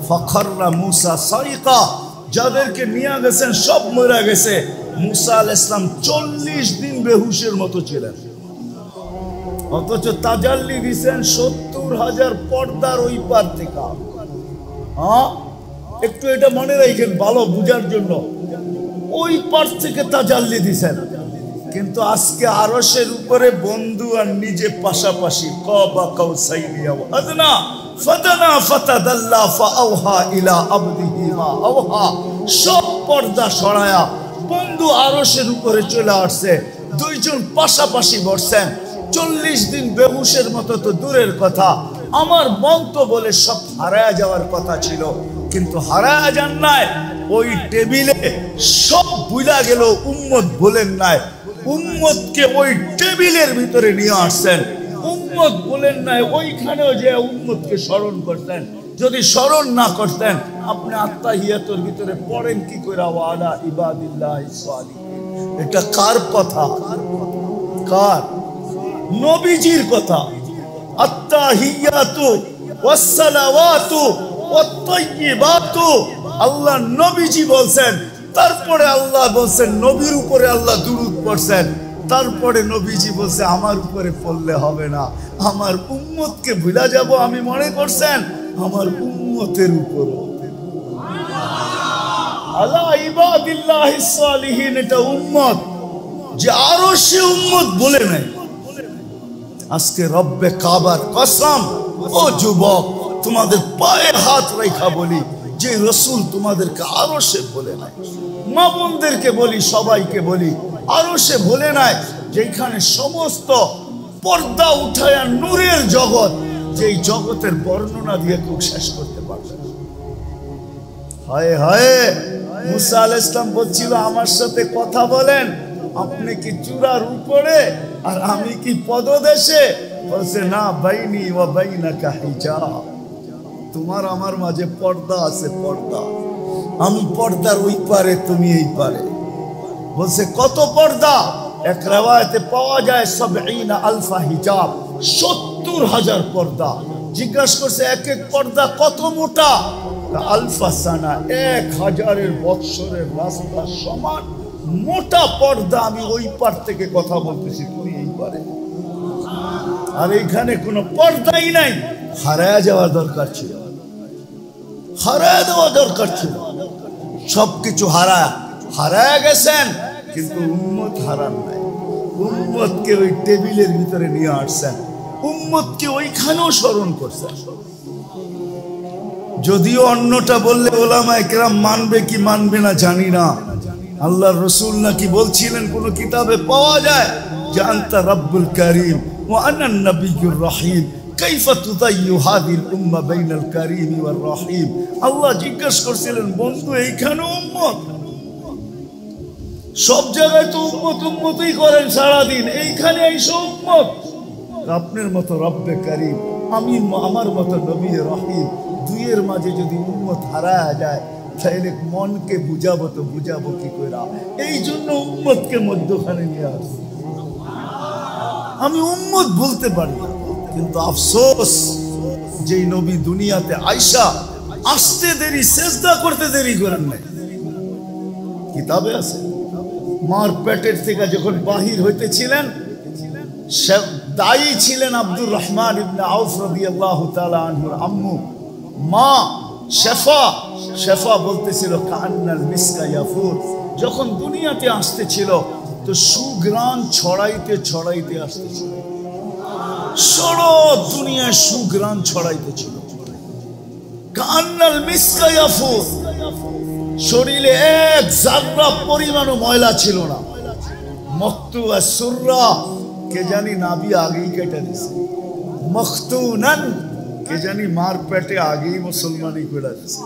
Speaker 1: ফাখাররা মুসা সাইকা, যাদেরকে নিয়ে গেছেন সব মরে গেছে। মুসা আলাইহিস সালাম 40 দিন বেহুশের মতো ছিলেন, অথচ তাজাল্লি দিয়েছেন 70,000 পর্দার ওই পার থেকে। হ্যাঁ, একটু এটা মনে রাখেন ভালো বুঝার জন্য, ওই পার থেকে তাজাল্লি দিয়েছেন। কিন্তু আজকে আরশের উপরে বন্ধু আর নিজে পাশাপাশি। কাবা কাউসাইনি আও আদনা ফাতানা ফাতাদাল্লা ফাআওহা ইলা আবদিহি মা আওহা, সব পর্দা সরায়া বন্ধু আরশের উপরে চলে আসছে, দুইজন পাশাপাশি বসছেন। 40 দিন বেহুশের মতো তো দূরের কথা, আমার মন তো বলে সব হারায়া যাওয়ার কথা ছিল, কিন্তু হারায়া যান নাই। ওই টেবিলে সব ভুলা গেল, উম্মত বলেন নাই। উম্মতকে ওই টেবিলের ভিতরে নিয়ে আসছেন, উম্মত বলেন নাই। ওইখানেও যে উম্মতকে স্মরণ করতেন, যদি স্মরণ না করতেন আপনি আত্তাহিয়াতুর ভিতরে পড়েন কি করে ওয়ালা ইবাদিল্লাহিস সালিহিন। এটা কার কথা? কার? নবীজির কথা। আত্তাহিয়াতু ওয়াসসালাওয়াতু ওয়াত-তাইয়্যিবাতু, আল্লাহ নবীজি বলছেন। তারপরে আল্লাহ বলছেন, নবীর উপরে আল্লাহ দুরূদ পড়ছেন। তারপরে নবীজি বলছে আমার উপরে পড়লে হবে না, আমার উম্মতকে ভুলা যাব আমি মনে করছেন, আমার উম্মতের উপর। আলা ইবাদিল্লাহিস সালিহিন, এটা উম্মত, যে আরো সে উম্মত বলে নাই। আজকে রব্বে কাবার কসম, ও যুবক তোমাদের পায়ে হাত রেখা বলি, যে রসুল তোমাদেরকে আরো সে বলে নাই। মা বোনদেরকে বলি, সবাইকে বলি, আরো সে বলে নাই, যেখানে সমস্ত পর্দা উঠায়া নূরের জগৎ, যেই জগতের বর্ণনা দিয়ে কেউ শেষ করতে পারবে না। হায় হায়, মুসা আলাইহিস সালাম বলছিল আমার সাথে কথা বলেন, আপনি কি চূড়ার উপরে আর আমি কি পদদেশে? বলছে না, বাইনি ওয়া বাইনাকা হিজাব, তোমার আমার মাঝে পর্দা আছে, পর্দা। আমি পর্দার ওই পারে, তুমি এই পারে। বলছে কত পর্দা? এক রিওয়ায়াতে পাওয়া যায় ৭০ আলফা হিজাব, ৭০,০০০ পর্দা। জিজ্ঞাসা করছে এক এক পর্দা কত মোটা? আলফা সানা, ১,০০০ বৎসরের রাস্তা সমান মোটা পর্দা। আমি ওই পার থেকে কথা বলতেছি, তুমি এই পারে। আর এইখানে কোনো পর্দাই নাই। হারায়া যাওয়ার দরকার ছিল, হারায়া দেওয়া দরকার ছিল। সবকিছু হারায়া গেছেন, কিন্তু উম্মত হারান নাই। উম্মতকে ওই টেবিলের ভিতরে নিয়ে আসছেন, উম্মতকে ওইখানেও স্মরণ করছেন। যদিও অন্যটা বললে ওলামায়ে কেরাম মানবে কি মানবে না জানি না। আল্লাহর রাসূল নাকি বলছিলেন, কোন কিতাবে পাওয়া যায় যে আনতা রাব্বুল কারীম ওয়া আনা নবিয়্যুর রহিম, কাইফা তুদাইয়ু হাযিল উম্মাহ বাইনাল কারীম ওয়ার রহিম। আল্লাহ জিজ্ঞেস করছিলেন, বন্ধু এইখানে উম্মত, সব জায়গায় তো উম্মত উম্মতই করেন সারাদিন, এইখানে এইসব উম্মত। আপনার মতো রব্বে কারীম, আমি আমার মতো নবী রহিম, দুইয়ের মাঝে যদি উম্মত হারায়া যায় তাহলে মনকে বুঝাবো তো বুঝাবো কি করে? এই জন্য উম্মতকে মধ্যখানে নিয়ে আসছি। আমি উম্মত বলতে পারি, কিন্তু আফসোস যেই নবী দুনিয়াতে আইসা আসতে দেরি, সেজদা করতে দেরি করেন নাই। কিতাবে আছে, মার পেটের থেকে যখন বাহির হইতেছিলেন, দায়ী ছিলেন আব্দুর রহমান ইবনে আউফ রাদিয়াল্লাহু তাআলা আনহুর আম্মু। মা শেফা বলতেছিল কান্নাল মিসকা ইয়াফুর, যখন দুনিয়াতে আসতেছিল তো সুগ্রাণ ছড়াইতে ছড়াইতে আসতেছিল, সারা দুনিয়ায় সুগ্রাণ ছড়াইতেছিল। কান্নাল মিসকা ইয়াফুর, শরীরে এক জাররা পরিমাণও ময়লা ছিল না। মখতুয়া সুররা, কে জানি নাবি আগেই কেটে দিছে। মখতুনান, কে জানি মার পেটে আগেই মুসলমানি করে দিছে।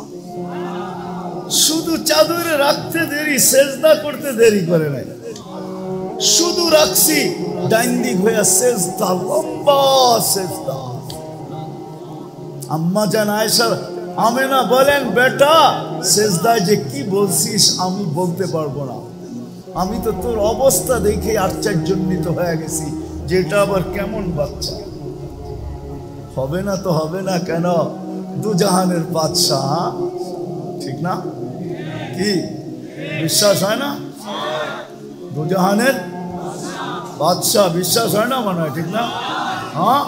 Speaker 1: শুধু চাদরে রাখতে দেরি, সেজদা করতে দেরি করে নাই, শুধু রাখছি ডাইন দিক হইয়া সেজদা, লম্বা সেজদা। আম্মা জান আয়েশা আমেনা বলেন, বেটা সেজদায় যে কি বলছিস আমি বলতে পারবো না, আমি তো তোর অবস্থা দেখে আশ্চর্যান্বিত হয়ে গেছি যে এটা আবার কেমন বাচ্চা। হবে না তো হবে না কেন, দুজাহানের বাদশাহ, ঠিক না? কি বিশ্বাস হয় না? দুজাহানের বাদশাহ, বিশ্বাস হয় না মনে হয়, ঠিক না? হ্যাঁ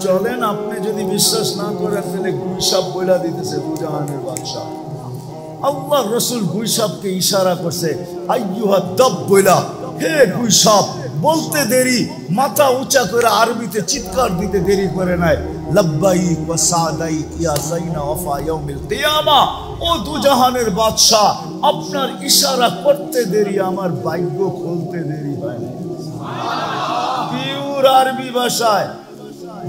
Speaker 1: চলেন, আপনি যদি বিশ্বাস না করেন তাহলে গুইসাব বইলা দিতেছে দুজাহানের বাদশাহ। আল্লাহ রসুল গুইসাবকে ইশারা করছে, আইয়ুহা দাব বইলা, হে গুইসাব। বলতে দেরি, মাথা উঁচা করে আরবিতে চিৎকার দিতে দেরি করে নাই, লাব্বাইক ওয়া সাদাইক ইয়া যাইনা ওয়াফা ইয়াউমিল কিয়ামা। ও দুজাহানের বাদশা, আপনার ইশারা করতে দেরি, আমার ভাগ্য খুলতে দেরি হয় না। পিওর আরবি ভাষায়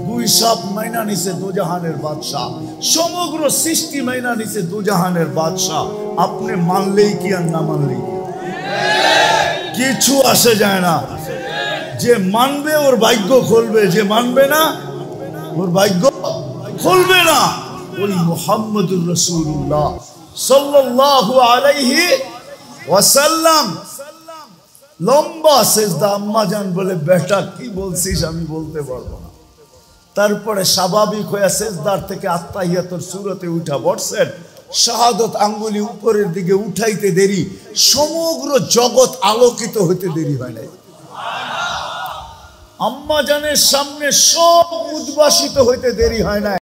Speaker 1: গুইসাব মাইনা নিছে দুজাহানের বাদশাহ, সমগ্র সৃষ্টি মাইনা নিছে দুজাহানের বাদশাহ। আপনি মানলেই কি আর না মানলেই কিছু আসে যায় না। যে মানবে ওর ভাগ্য খুলবে, যে মানবে না ওর ভাগ্য খুলবে না। ওই মুহাম্মদুর রাসূলুল্লাহ সাল্লাল্লাহু আলাইহি ওয়াসাল্লাম লম্বা সেজদা। আম্মা জান বলে, বেটা কি বলছিস আমি বলতে পারবো না। তারপরে স্বাভাবিক হয়ে সেজদার থেকে আত্তাহিয়াতুর সূরতে উঠা বসছেন, শাহাদত আঙ্গুলি উপরের দিকে উঠাইতে দেরি, সমগ্র জগৎ আলোকিত হইতে দেরি হয় নাই। আম্মা জানের সামনে সব উদ্ভাসিত হইতে দেরি হয় না।